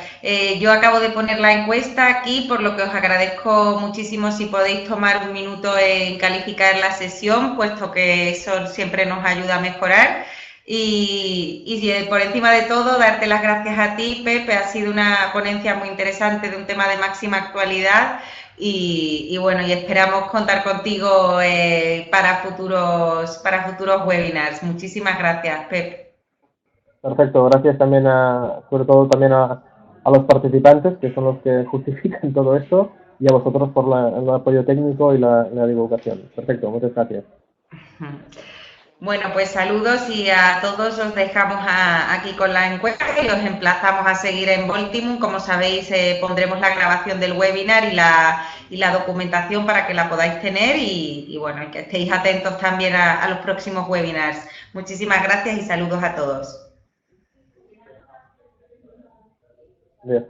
Yo acabo de poner la encuesta aquí, por lo que os agradezco muchísimo si podéis tomar un minuto en calificar la sesión, puesto que eso siempre nos ayuda a mejorar. Y por encima de todo, darte las gracias a ti, Pepe. Ha sido una ponencia muy interesante de un tema de máxima actualidad y bueno, y esperamos contar contigo para futuros webinars. Muchísimas gracias, Pepe. Perfecto, gracias también sobre todo también a los participantes, que son los que justifican todo esto, y a vosotros por el apoyo técnico y la divulgación. Perfecto, muchas gracias. Bueno, pues saludos y a todos os dejamos aquí con la encuesta y os emplazamos a seguir en Voltimum. Como sabéis, pondremos la grabación del webinar y la documentación para que la podáis tener y bueno, y que estéis atentos también a los próximos webinars. Muchísimas gracias y saludos a todos. Bien.